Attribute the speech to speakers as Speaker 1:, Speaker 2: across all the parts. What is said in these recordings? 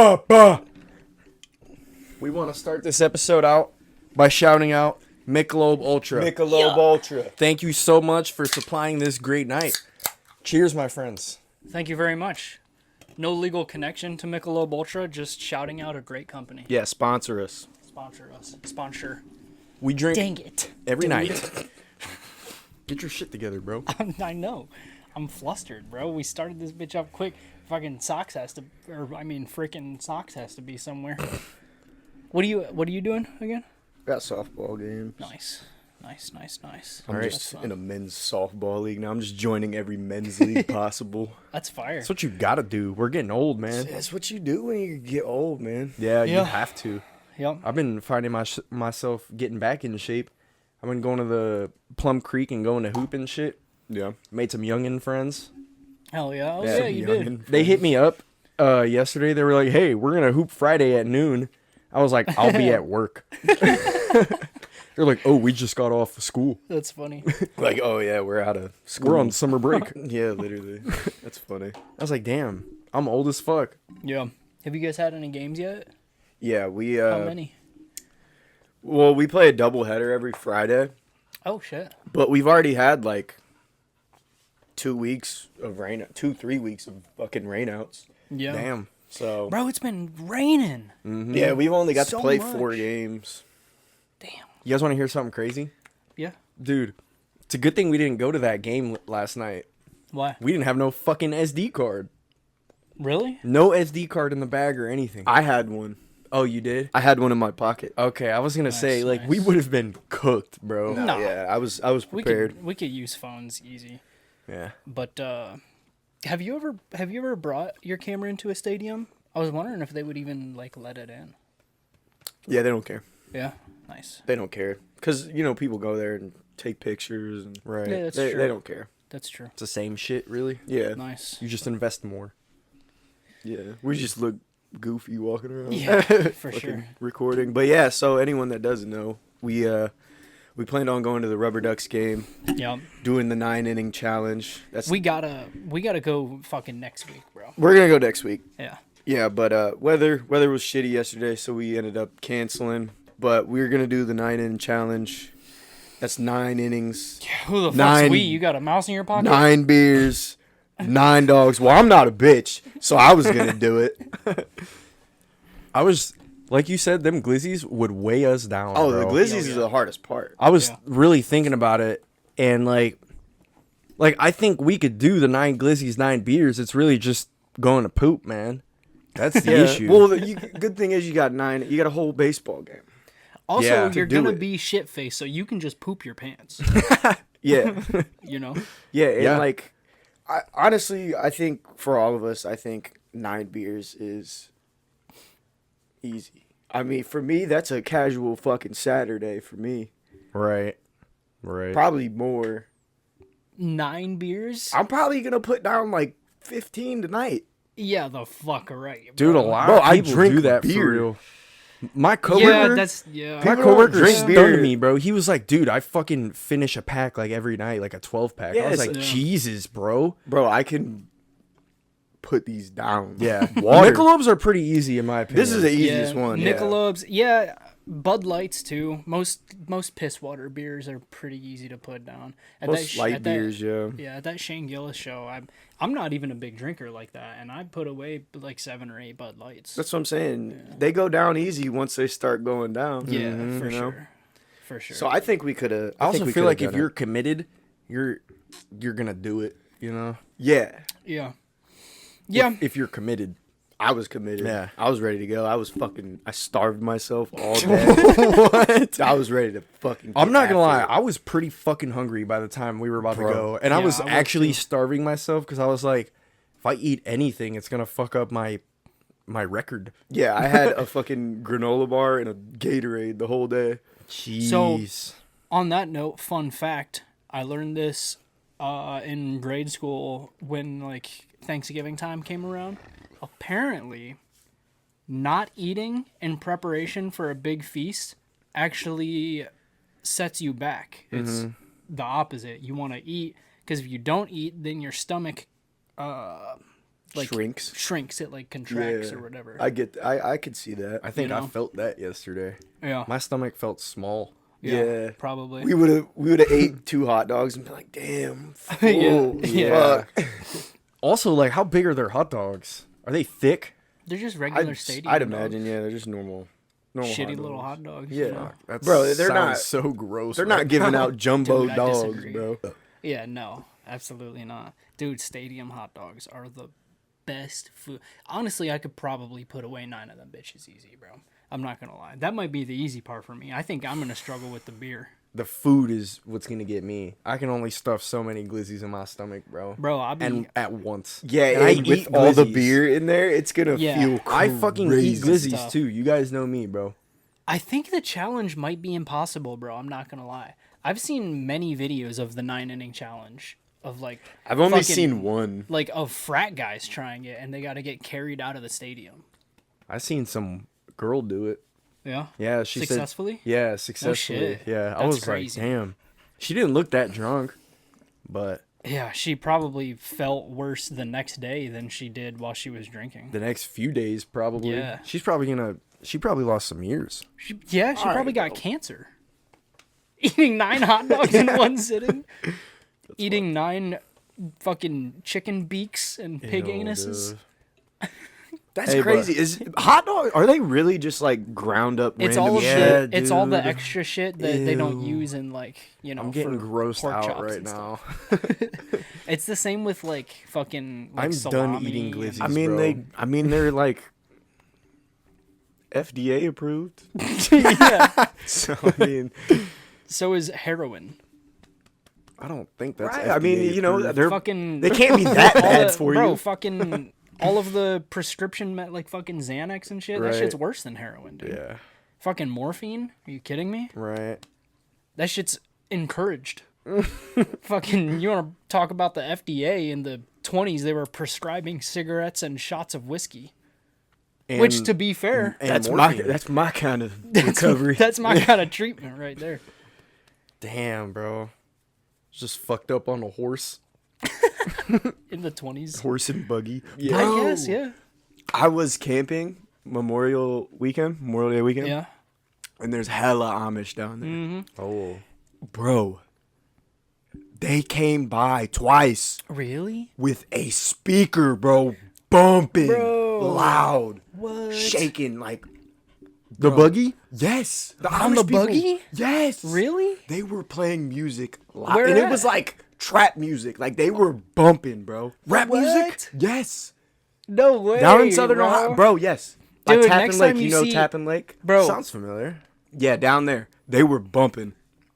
Speaker 1: Bah, bah. We want to start this episode out by shouting out Michelob Ultra.
Speaker 2: Michelob Ultra.
Speaker 1: Thank you so much for supplying this great night. Cheers, my friends.
Speaker 3: Thank you very much. No legal connection to Michelob Ultra, just shouting out a great company.
Speaker 2: Yeah, sponsor us.
Speaker 3: Sponsor us. Sponsor.
Speaker 1: We drink
Speaker 3: Dang it.
Speaker 1: every night. Get your shit together, bro.
Speaker 3: I know. I'm flustered, bro. We started this bitch up quick. Fucking socks has to, freaking socks has to be somewhere. What are you doing again?
Speaker 2: Got softball games.
Speaker 3: Nice.
Speaker 2: I'm
Speaker 1: Alright.
Speaker 2: just in a men's softball league now. I'm just joining every men's league possible.
Speaker 3: That's fire.
Speaker 1: That's what you gotta do. We're getting old, man.
Speaker 2: That's what you do when you get old, man.
Speaker 1: Yeah,
Speaker 3: Yeah.
Speaker 1: you have to.
Speaker 3: Yep.
Speaker 1: I've been finding myself getting back in shape. I've been going to the Plum Creek and going to hoop and shit.
Speaker 2: Yeah.
Speaker 1: Made some youngin' friends.
Speaker 3: Hell yeah. Oh
Speaker 2: Yeah,
Speaker 3: yeah, you did.
Speaker 2: youngin'.
Speaker 1: They hit me up yesterday. They were like, hey, we're going to hoop Friday at noon. I was like, I'll be at work. They're like, oh, we just got off of school.
Speaker 3: That's funny.
Speaker 2: Like, oh yeah, we're out of school.
Speaker 1: We're on summer break.
Speaker 2: Yeah, literally. That's funny.
Speaker 1: I was like, damn, I'm old as fuck.
Speaker 3: Yeah. Have you guys had any games yet?
Speaker 2: Yeah, we
Speaker 3: How many?
Speaker 2: well, we play a doubleheader every Friday,
Speaker 3: Oh shit.
Speaker 2: but we've already had like 3 weeks of fucking rainouts.
Speaker 3: Yeah.
Speaker 1: Damn.
Speaker 2: So
Speaker 3: Bro, it's been raining.
Speaker 2: yeah, we've only got
Speaker 3: So
Speaker 2: to play
Speaker 3: much.
Speaker 2: 4 games.
Speaker 3: Damn.
Speaker 1: You guys want to hear something crazy?
Speaker 3: Yeah.
Speaker 1: Dude, it's a good thing we didn't go to that game last night.
Speaker 3: Why?
Speaker 1: We didn't have no fucking SD card.
Speaker 3: Really?
Speaker 1: No SD card in the bag or anything.
Speaker 2: I had one.
Speaker 1: Oh, you did?
Speaker 2: I had one in my pocket.
Speaker 1: Okay, I was going to say, like,
Speaker 3: nice.
Speaker 1: we would have been cooked, bro.
Speaker 3: No.
Speaker 2: Yeah, I was
Speaker 3: We
Speaker 2: prepared.
Speaker 3: could use phones easy.
Speaker 1: Yeah.
Speaker 3: But have you ever brought your camera into a stadium? I was wondering if they would even like let it in.
Speaker 2: Yeah, they don't care.
Speaker 3: Yeah. Nice.
Speaker 2: They don't care because people go there and take pictures and
Speaker 1: Right.
Speaker 3: Yeah, that's
Speaker 2: they
Speaker 3: true.
Speaker 2: don't care.
Speaker 3: That's true.
Speaker 1: It's the same shit, really.
Speaker 2: Yeah,
Speaker 3: Nice.
Speaker 1: You just invest more.
Speaker 2: yeah. We just look goofy walking around.
Speaker 3: Yeah, for
Speaker 2: fucking
Speaker 3: sure.
Speaker 2: recording. But yeah, so anyone that doesn't know, we planned on going to the Rubber Ducks game,
Speaker 3: Yeah.
Speaker 2: doing the 9-inning challenge.
Speaker 3: We gotta go fucking next week, bro.
Speaker 2: We're gonna go next week.
Speaker 3: Yeah.
Speaker 2: Yeah, but weather was shitty yesterday, so we ended up canceling. But we're gonna do the 9-inning challenge. That's 9 innings,
Speaker 3: Who the fuck's
Speaker 2: 9
Speaker 3: we? You got a mouse in your pocket?
Speaker 2: 9 beers, 9 dogs. Well, I'm not a bitch, so I was gonna do it.
Speaker 1: I was, like you said, them glizzies would weigh us down.
Speaker 2: Oh,
Speaker 1: bro.
Speaker 2: the glizzies
Speaker 3: Yeah.
Speaker 2: is the hardest part.
Speaker 1: I was
Speaker 3: Yeah.
Speaker 1: really thinking about it, and like I think we could do the 9 glizzies, 9 beers. It's really just going to poop, man. That's the issue.
Speaker 2: Well, good thing is you got 9. You got a whole baseball game.
Speaker 3: Also,
Speaker 1: Yeah, to
Speaker 3: you're
Speaker 2: do
Speaker 3: gonna
Speaker 2: it.
Speaker 3: be shit faced, so you can just poop your pants.
Speaker 2: Yeah,
Speaker 3: You know?
Speaker 2: yeah, and
Speaker 1: Yeah.
Speaker 2: like, honestly, I think for all of us, I think 9 beers is easy. I mean, for me, that's a casual fucking Saturday for me.
Speaker 1: right.
Speaker 2: Probably more.
Speaker 3: 9 beers?
Speaker 2: I'm probably gonna put down like 15 tonight.
Speaker 3: Yeah, the fuck right,
Speaker 1: Dude, a
Speaker 3: bro.
Speaker 1: lot
Speaker 2: Bro,
Speaker 1: of
Speaker 2: I
Speaker 1: people
Speaker 2: drink
Speaker 1: do that
Speaker 2: beer.
Speaker 1: for real. My coworker,
Speaker 3: Yeah, that's yeah.
Speaker 1: my
Speaker 2: People don't
Speaker 1: coworker
Speaker 2: drink
Speaker 1: stunned
Speaker 2: beer.
Speaker 1: me, bro. He was like, "Dude, I fucking finish a pack like every night, like a 12-pack."
Speaker 2: Yeah,
Speaker 1: I was
Speaker 2: it's
Speaker 1: like,
Speaker 3: like-
Speaker 1: "Jesus, bro."
Speaker 2: Bro, I can put these down.
Speaker 1: Yeah,
Speaker 2: Water.
Speaker 1: Michelob's are pretty easy in my opinion.
Speaker 2: This is the easiest one. Yeah.
Speaker 3: Michelob's, yeah. Bud Lights too. Most piss water beers are pretty easy to put down. At
Speaker 2: Most light beers, yeah.
Speaker 3: Yeah, at that Shane Gillis show, I'm not even a big drinker like that, and I put away like 7 or 8 Bud Lights.
Speaker 2: That's what I'm saying. They go down easy once they start going down.
Speaker 3: yeah, for
Speaker 2: you know?
Speaker 3: sure, for sure.
Speaker 2: So I think we could have.
Speaker 1: I also feel like if you're committed, you're gonna do it. You know,
Speaker 2: yeah,
Speaker 3: yeah, yeah.
Speaker 1: if you're committed.
Speaker 2: I was committed.
Speaker 1: Yeah.
Speaker 2: I was ready to go. I starved myself all day. What? I was ready to fucking.
Speaker 1: I'm
Speaker 2: get
Speaker 1: not gonna lie,
Speaker 2: after it.
Speaker 1: I was pretty fucking hungry by the time we were about
Speaker 2: Bro.
Speaker 1: to go, and I
Speaker 3: Yeah,
Speaker 1: was
Speaker 3: I was
Speaker 1: actually
Speaker 3: too.
Speaker 1: starving myself because I was like, if I eat anything, it's gonna fuck up my record.
Speaker 2: Yeah, I had a fucking granola bar and a Gatorade the whole day.
Speaker 1: Jeez.
Speaker 3: On that note, fun fact: I learned this in grade school when like Thanksgiving time came around. Apparently, not eating in preparation for a big feast actually sets you back. It's the opposite. You want to eat because if you don't eat, then your stomach like
Speaker 2: shrinks.
Speaker 3: It like contracts or whatever.
Speaker 2: I could see that.
Speaker 1: I think
Speaker 3: You
Speaker 1: I
Speaker 3: know?
Speaker 1: felt that yesterday.
Speaker 3: Yeah.
Speaker 1: My stomach felt small.
Speaker 2: Yeah.
Speaker 3: Probably.
Speaker 2: We would have ate 2 hot dogs and been like, damn.
Speaker 3: Yeah.
Speaker 2: Fuck.
Speaker 1: Also, like, how big are their hot dogs? Are they thick?
Speaker 3: They're just regular stadium
Speaker 2: I'd
Speaker 3: dogs.
Speaker 2: imagine, yeah, they're just normal
Speaker 3: Shitty
Speaker 2: hot
Speaker 3: little
Speaker 2: dogs.
Speaker 3: hot dogs.
Speaker 2: Yeah.
Speaker 3: You know?
Speaker 2: Bro, they're not
Speaker 1: so gross.
Speaker 2: They're not giving out jumbo
Speaker 3: Dude, I
Speaker 2: dogs,
Speaker 3: disagree.
Speaker 2: bro.
Speaker 3: Yeah, no, absolutely not. Dude, stadium hot dogs are the best food. Honestly, I could probably put away 9 of them bitches easy, bro. I'm not gonna lie. That might be the easy part for me. I think I'm gonna struggle with the beer.
Speaker 1: The food is what's gonna get me. I can only stuff so many glizzies in my stomach, bro.
Speaker 3: Bro, I'll be...
Speaker 1: And at once.
Speaker 2: Yeah,
Speaker 1: and I
Speaker 2: and with
Speaker 1: eat
Speaker 2: all the
Speaker 1: glizzies.
Speaker 2: beer in there, it's gonna feel crazy.
Speaker 1: I fucking eat glizzies
Speaker 3: stuff.
Speaker 1: too. You guys know me, bro.
Speaker 3: I think the challenge might be impossible, bro. I'm not gonna lie. I've seen many videos of the 9-inning challenge of like...
Speaker 2: I've only
Speaker 3: fucking-
Speaker 2: seen one.
Speaker 3: Like, of frat guys trying it, and they gotta get carried out of the stadium.
Speaker 1: I seen some girl do it.
Speaker 3: Yeah?
Speaker 1: Yeah, she
Speaker 3: Successfully?
Speaker 1: said. Yeah, successfully.
Speaker 3: shit.
Speaker 1: Yeah, I
Speaker 3: That's
Speaker 1: was
Speaker 3: crazy.
Speaker 1: like, damn. She didn't look that drunk, but
Speaker 3: Yeah, she probably felt worse the next day than she did while she was drinking.
Speaker 1: the next few days probably.
Speaker 3: Yeah.
Speaker 1: She probably lost some years.
Speaker 3: She
Speaker 2: All
Speaker 3: probably
Speaker 2: right,
Speaker 3: got
Speaker 2: bro.
Speaker 3: cancer. Eating 9 hot dogs in one sitting. Eating 9 fucking chicken beaks and pig
Speaker 1: Ew,
Speaker 3: anuses.
Speaker 1: dude.
Speaker 2: That's
Speaker 1: Hey,
Speaker 2: crazy. Is hot dog? Are they really just like ground up?
Speaker 3: It's
Speaker 2: random
Speaker 3: all of
Speaker 2: shit?
Speaker 3: the it's all the
Speaker 1: dude.
Speaker 3: extra shit that they don't
Speaker 1: Ew.
Speaker 3: use in like, you know,
Speaker 1: I'm getting
Speaker 3: for
Speaker 1: grossed
Speaker 3: pork
Speaker 1: out
Speaker 3: chops
Speaker 1: right
Speaker 3: and
Speaker 1: now.
Speaker 3: stuff. It's the same with like fucking like
Speaker 1: I'm done
Speaker 3: salami
Speaker 1: eating
Speaker 3: and-
Speaker 1: glizzies.
Speaker 2: I mean,
Speaker 1: bro.
Speaker 2: they're like FDA approved.
Speaker 3: Yeah.
Speaker 2: So I mean,
Speaker 3: So is heroin.
Speaker 1: I don't think that's
Speaker 2: right? I mean,
Speaker 1: FDA
Speaker 2: you know,
Speaker 1: approved.
Speaker 2: they're
Speaker 3: Fucking
Speaker 2: they can't be that
Speaker 3: all
Speaker 2: bad
Speaker 3: the-
Speaker 2: for
Speaker 3: bro,
Speaker 2: you.
Speaker 3: fucking all of the prescription like fucking Xanax and shit. That
Speaker 1: Right.
Speaker 3: shit's worse than heroin, dude.
Speaker 1: Yeah,
Speaker 3: Fucking morphine? Are you kidding me?
Speaker 1: right.
Speaker 3: That shit's encouraged. Fucking, you want to talk about the FDA in the 20s? They were prescribing cigarettes and shots of whiskey. Which,
Speaker 1: And-
Speaker 3: to be fair,
Speaker 1: and
Speaker 2: That's
Speaker 1: morphine.
Speaker 2: my kind of recovery.
Speaker 3: that's my kind of treatment right there.
Speaker 1: Damn, bro. Just fucked up on a horse.
Speaker 3: In the 20s.
Speaker 2: Horse and buggy.
Speaker 1: Yeah.
Speaker 3: I guess, yeah.
Speaker 2: I was camping Memorial Day weekend.
Speaker 3: Yeah.
Speaker 2: And there's hella Amish down there.
Speaker 3: Mm-hmm.
Speaker 1: Oh,
Speaker 2: Bro, they came by twice
Speaker 3: Really?
Speaker 2: with a speaker, bro, bumping
Speaker 3: Bro.
Speaker 2: loud,
Speaker 3: What?
Speaker 2: shaking like
Speaker 1: the buggy?
Speaker 2: yes. The
Speaker 3: On
Speaker 2: Amish
Speaker 3: the
Speaker 2: people-
Speaker 3: buggy?
Speaker 2: Yes.
Speaker 3: Really?
Speaker 2: They were playing music loud.
Speaker 3: Where
Speaker 2: and it
Speaker 3: at?
Speaker 2: was like trap music. Like they were bumping, bro. Rap
Speaker 3: What?
Speaker 2: music? Yes.
Speaker 3: No way.
Speaker 2: Down in Southern
Speaker 3: bro.
Speaker 2: Ohio. Bro, yes. By
Speaker 3: Dude,
Speaker 2: Tappan
Speaker 3: next
Speaker 2: Lake.
Speaker 3: time
Speaker 2: You
Speaker 3: you
Speaker 2: know
Speaker 3: see-
Speaker 2: Tappan Lake?
Speaker 3: Bro,
Speaker 1: Sounds familiar.
Speaker 2: Yeah, down there. They were bumping.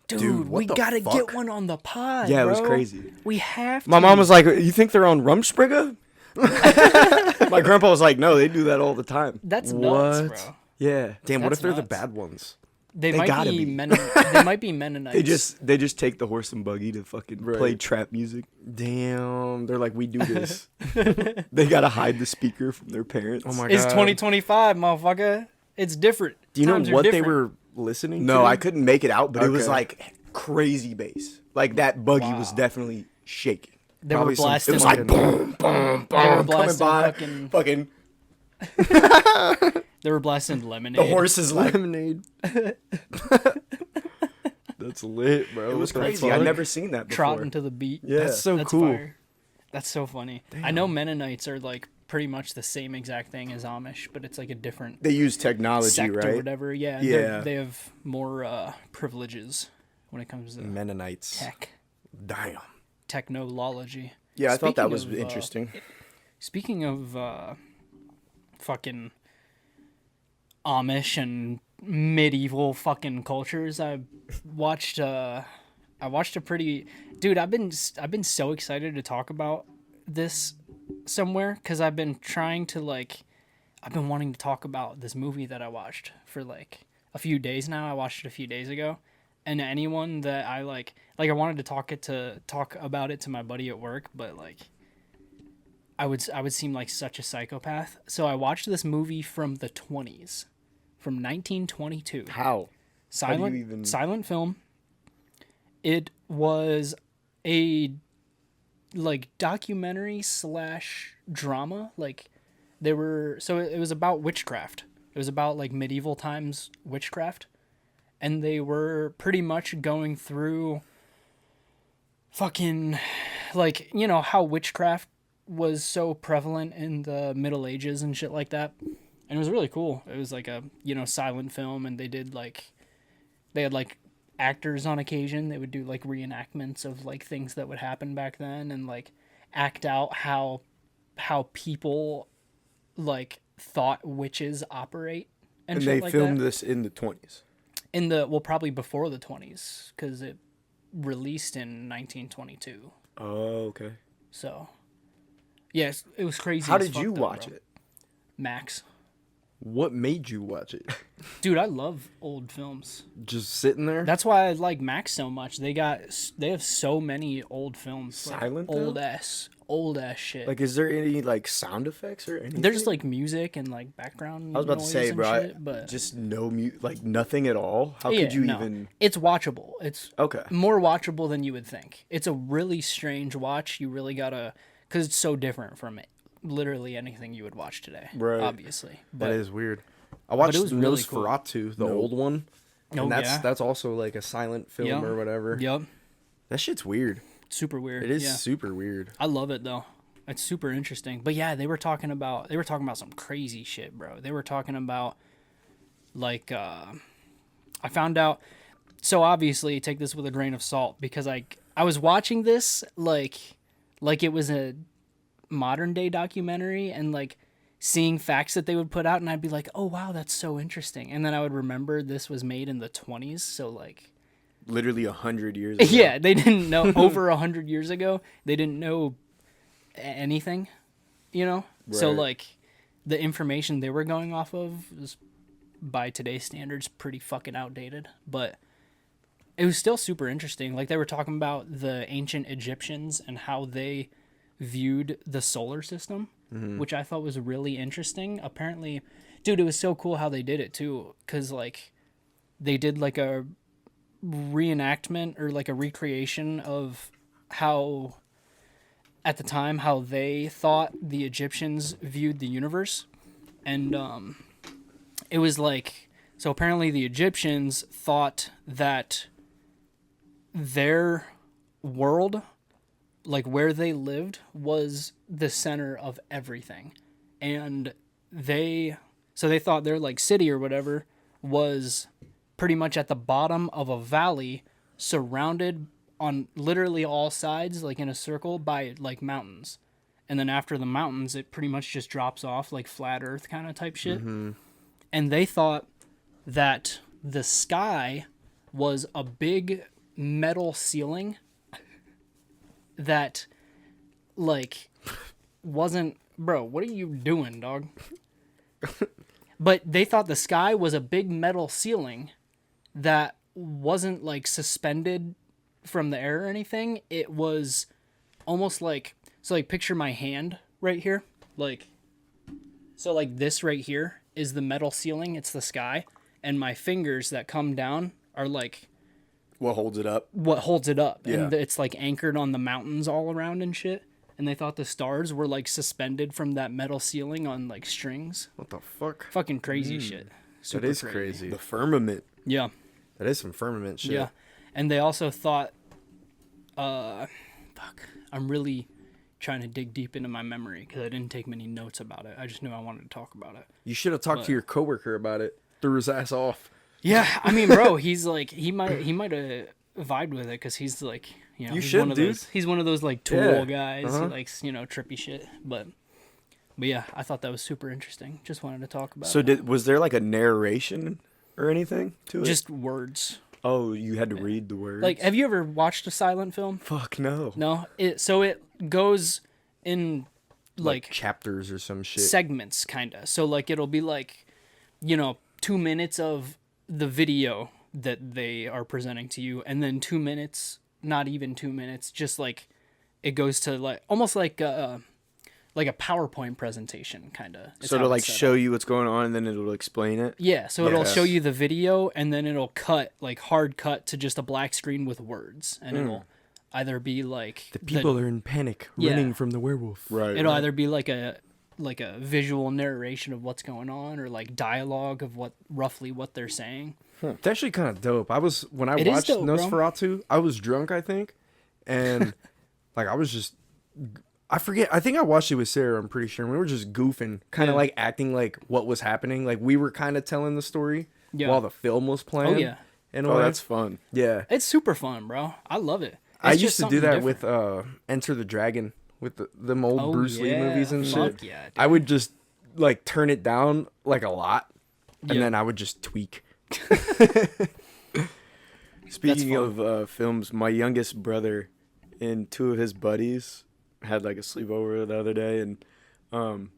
Speaker 3: dude,
Speaker 1: what
Speaker 3: we
Speaker 1: the
Speaker 3: gotta
Speaker 1: fuck?
Speaker 3: get one on the pod.
Speaker 2: Yeah, it was
Speaker 3: bro.
Speaker 2: crazy.
Speaker 3: We have to.
Speaker 2: My mom was like, "You think they're on Rumspringa?" My grandpa was like, "No, they do that all the time."
Speaker 3: That's nuts,
Speaker 1: What?
Speaker 3: bro.
Speaker 2: Yeah.
Speaker 1: Damn, what
Speaker 3: That's
Speaker 1: if they're the
Speaker 3: nuts.
Speaker 1: bad ones?
Speaker 3: They
Speaker 2: They
Speaker 3: might
Speaker 2: gotta
Speaker 3: be,
Speaker 2: be.
Speaker 3: they might be Mennonites.
Speaker 2: They just take the horse and buggy to fucking
Speaker 1: Right.
Speaker 2: play trap music.
Speaker 1: Damn, they're like, we do this.
Speaker 2: They gotta hide the speaker from their parents.
Speaker 1: Oh my
Speaker 3: It's
Speaker 1: God.
Speaker 3: 2025, motherfucker. It's different.
Speaker 1: Do you know
Speaker 3: Times are
Speaker 1: what they
Speaker 3: different.
Speaker 1: were listening to?
Speaker 2: No, I couldn't make it out, but it was
Speaker 1: Okay.
Speaker 2: like crazy bass. Like that buggy was
Speaker 3: Wow.
Speaker 2: definitely shaking.
Speaker 3: They were
Speaker 1: probably some-
Speaker 3: blasting.
Speaker 2: It was like
Speaker 1: Fucking-
Speaker 2: boom, boom,
Speaker 3: They were
Speaker 2: boom, coming
Speaker 3: blasting
Speaker 2: by.
Speaker 3: fucking-
Speaker 2: Fucking
Speaker 3: They were blasting lemonade.
Speaker 2: the horse is like.
Speaker 1: lemonade. That's lit, bro.
Speaker 2: It was
Speaker 1: What the
Speaker 2: crazy.
Speaker 1: fuck?
Speaker 2: I've never seen that before.
Speaker 3: trotting to the beat.
Speaker 2: Yeah.
Speaker 1: That's so
Speaker 3: That's
Speaker 1: cool.
Speaker 3: fire. That's so funny. I know Mennonites are like pretty much the same exact thing as Amish, but it's like a different
Speaker 2: They use technology,
Speaker 3: sect or
Speaker 2: right?
Speaker 3: whatever. Yeah.
Speaker 2: Yeah.
Speaker 3: They have more privileges when it comes to
Speaker 1: Mennonites.
Speaker 3: tech,
Speaker 1: Damn.
Speaker 3: technology.
Speaker 2: Yeah, I thought that
Speaker 3: Speaking
Speaker 2: was
Speaker 3: of,
Speaker 2: interesting.
Speaker 3: Speaking of fucking Amish and medieval fucking cultures, I watched a pretty dude. I've been so excited to talk about this somewhere because I've been trying to I've been wanting to talk about this movie that I watched for like a few days now. I watched it a few days ago, and anyone that I I wanted to talk about it to my buddy at work, but like I would seem like such a psychopath. So I watched this movie from the 20s, from 1922.
Speaker 2: How?
Speaker 3: Silent
Speaker 2: even-
Speaker 3: silent film. It was a like documentary slash drama. Like they were, so it was about witchcraft. It was about like medieval times witchcraft, and they were pretty much going through fucking, like, you know how witchcraft was so prevalent in the Middle Ages and shit like that. And it was really cool. It was like a, you know, silent film, and they had like actors on occasion. They would do like reenactments of like things that would happen back then, and like act out how people like thought witches operate and shit
Speaker 2: they
Speaker 3: like
Speaker 2: filmed
Speaker 3: that.
Speaker 2: this in the 20s.
Speaker 3: In the, well, probably before the 20s, because it released in 1922.
Speaker 2: Oh, okay.
Speaker 3: So, yes, it was crazy.
Speaker 2: How
Speaker 3: as
Speaker 2: did
Speaker 3: fuck,
Speaker 2: you
Speaker 3: though,
Speaker 2: watch
Speaker 3: bro.
Speaker 2: it?
Speaker 3: Max.
Speaker 1: What made you watch it?
Speaker 3: Dude, I love old films.
Speaker 1: Just sitting there?
Speaker 3: That's why I like Max so much. They have so many old films.
Speaker 2: Silent,
Speaker 3: like,
Speaker 2: though?
Speaker 3: old ass shit.
Speaker 2: Like, is there any, like, sound effects or anything?
Speaker 3: There's just like music and like background.
Speaker 2: I was about to say,
Speaker 3: noise
Speaker 2: bro,
Speaker 3: and shit, but
Speaker 2: just no like nothing at all. How
Speaker 3: yeah,
Speaker 2: could you
Speaker 3: no.
Speaker 2: even?
Speaker 3: It's watchable. It's
Speaker 2: Okay.
Speaker 3: more watchable than you would think. It's a really strange watch. You really gotta, because it's so different from literally anything you would watch today.
Speaker 2: Right.
Speaker 3: Obviously,
Speaker 1: That
Speaker 3: but
Speaker 1: is weird. I watched
Speaker 3: it was really cool.
Speaker 1: Nosferatu, the
Speaker 2: No.
Speaker 1: old one. And
Speaker 3: Oh,
Speaker 1: that's
Speaker 3: yeah.
Speaker 1: that's also like a silent film
Speaker 3: Yeah.
Speaker 1: or whatever.
Speaker 3: Yep,
Speaker 1: That shit's weird.
Speaker 3: super weird.
Speaker 1: It is
Speaker 3: Yeah.
Speaker 1: super weird.
Speaker 3: I love it though. It's super interesting. But yeah, they were talking about some crazy shit, bro. They were talking about like I found out, so obviously take this with a grain of salt, because I was watching this like it was a modern day documentary, and like seeing facts that they would put out, and I'd be like, "Oh wow, that's so interesting." And then I would remember this was made in the 20s, so like
Speaker 2: Literally 100 years ago.
Speaker 3: yeah, they didn't know over 100 years ago. They didn't know anything, you know. So
Speaker 2: Right.
Speaker 3: like, the information they were going off of was, by today's standards, pretty fucking outdated. But it was still super interesting. Like, they were talking about the ancient Egyptians and how they viewed the solar system, which I thought was really interesting. Apparently, dude, it was so cool how they did it too, because like they did like a reenactment or like a recreation of how at the time how they thought the Egyptians viewed the universe. And it was like, so apparently the Egyptians thought that their world, like where they lived, was the center of everything. And they thought their like city or whatever was pretty much at the bottom of a valley, surrounded on literally all sides, like in a circle, by like mountains. And then after the mountains, it pretty much just drops off, like flat earth kind of type shit. And they thought that the sky was a big metal ceiling that like wasn't, bro, what are you doing, dog? But they thought the sky was a big metal ceiling that wasn't like suspended from the air or anything. It was almost like, so like picture my hand right here, like, so like this right here is the metal ceiling, it's the sky, and my fingers that come down are like
Speaker 2: What holds it up?
Speaker 3: what holds it up.
Speaker 2: Yeah.
Speaker 3: And it's like anchored on the mountains all around and shit. And they thought the stars were like suspended from that metal ceiling on like strings.
Speaker 1: What the fuck?
Speaker 3: Fucking crazy shit. Super
Speaker 1: That is crazy.
Speaker 2: The firmament.
Speaker 3: Yeah.
Speaker 1: That is some firmament shit.
Speaker 3: Yeah. And they also thought, I'm really trying to dig deep into my memory because I didn't take many notes about it. I just knew I wanted to talk about it.
Speaker 1: You should have talked to your coworker about it. Threw his ass off.
Speaker 3: Yeah, I mean, bro, he's like, he might have vibed with it because he's like, you know,
Speaker 1: You
Speaker 3: he's
Speaker 1: should,
Speaker 3: one of
Speaker 1: dude.
Speaker 3: those, he's one of those like tool
Speaker 1: Yeah.
Speaker 3: guys. He likes, you know, trippy shit. But yeah, I thought that was super interesting. Just wanted to talk about
Speaker 2: So
Speaker 3: it.
Speaker 2: was there like a narration or anything to it?
Speaker 3: Just words.
Speaker 2: Oh, you had to read the words?
Speaker 3: Like, have you ever watched a silent film?
Speaker 2: Fuck no.
Speaker 3: No. So it goes in like
Speaker 1: Chapters or some shit.
Speaker 3: segments, kind of. So like it'll be like, you know, 2 minutes of the video that they are presenting to you, and then 2 minutes, not even 2 minutes, just like it goes to like almost like a PowerPoint presentation, kind of.
Speaker 2: So to like show you what's going on and then it'll explain it?
Speaker 3: Yeah, so it'll
Speaker 2: Yes.
Speaker 3: show you the video, and then it'll cut, like hard cut to just a black screen with words, and either be like
Speaker 1: The people are in panic, running from the werewolf.
Speaker 2: Right.
Speaker 3: it'll either be like a visual narration of what's going on, or like dialogue of roughly what they're saying.
Speaker 1: It's actually kind of dope. When I
Speaker 3: It is
Speaker 1: watched
Speaker 3: dope, bro.
Speaker 1: Nosferatu, I was drunk, I think, and like I forget. I think I watched it with Sarah. I'm pretty sure. And we were just goofing, kind of like acting like what was happening. Like we were kind of telling the story while the film was playing.
Speaker 3: Oh yeah,
Speaker 2: Oh, that's fun.
Speaker 1: yeah.
Speaker 3: it's super fun, bro. I love it.
Speaker 1: I
Speaker 3: It's
Speaker 1: used
Speaker 3: just
Speaker 1: to do
Speaker 3: something
Speaker 1: that
Speaker 3: different.
Speaker 1: with Enter the Dragon with the old Bruce Lee
Speaker 3: yeah.
Speaker 1: movies and
Speaker 3: Fuck
Speaker 1: shit.
Speaker 3: yeah, dude.
Speaker 1: I would just like turn it down like a lot, and
Speaker 3: Yeah.
Speaker 1: then I would just tweak.
Speaker 2: Speaking of films, my youngest brother and two of his buddies had like a sleepover the other day, and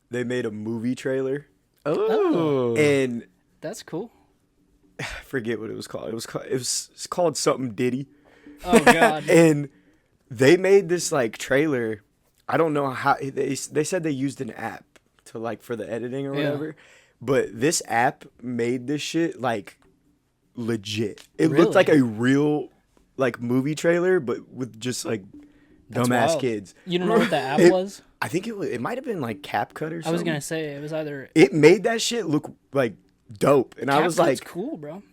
Speaker 2: they made a movie trailer.
Speaker 1: Oh,
Speaker 2: And
Speaker 3: That's cool.
Speaker 2: I forget what it was called. It's called something Diddy.
Speaker 3: Oh god.
Speaker 2: And they made this like trailer. I don't know how they said they used an app to like for the editing or
Speaker 3: Yeah.
Speaker 2: whatever. But this app made this shit like legit. It
Speaker 3: Really?
Speaker 2: looked like a real like movie trailer, but with just like
Speaker 3: That's
Speaker 2: dumbass
Speaker 3: wild.
Speaker 2: kids.
Speaker 3: You don't know what the app
Speaker 2: It-
Speaker 3: was?
Speaker 2: I think it might have been like CapCut or something.
Speaker 3: I was gonna say it was either.
Speaker 2: It made that shit look like dope, and I was
Speaker 3: CapCut's
Speaker 2: like,
Speaker 3: cool, bro.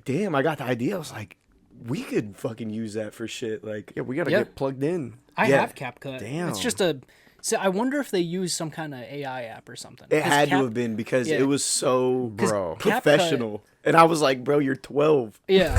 Speaker 2: damn, I got the idea. I was like, we could fucking use that for shit. Like,
Speaker 1: yeah, we gotta
Speaker 3: Yeah.
Speaker 1: get plugged in.
Speaker 3: I
Speaker 2: Yeah.
Speaker 3: have CapCut.
Speaker 1: Damn.
Speaker 3: It's just a. So I wonder if they use some kind of AI app or something.
Speaker 2: it
Speaker 3: 'Cause
Speaker 2: had to have been because
Speaker 3: yeah.
Speaker 2: it was so
Speaker 1: Bro.
Speaker 2: professional. And I was like, bro, you're 12.
Speaker 3: Yeah.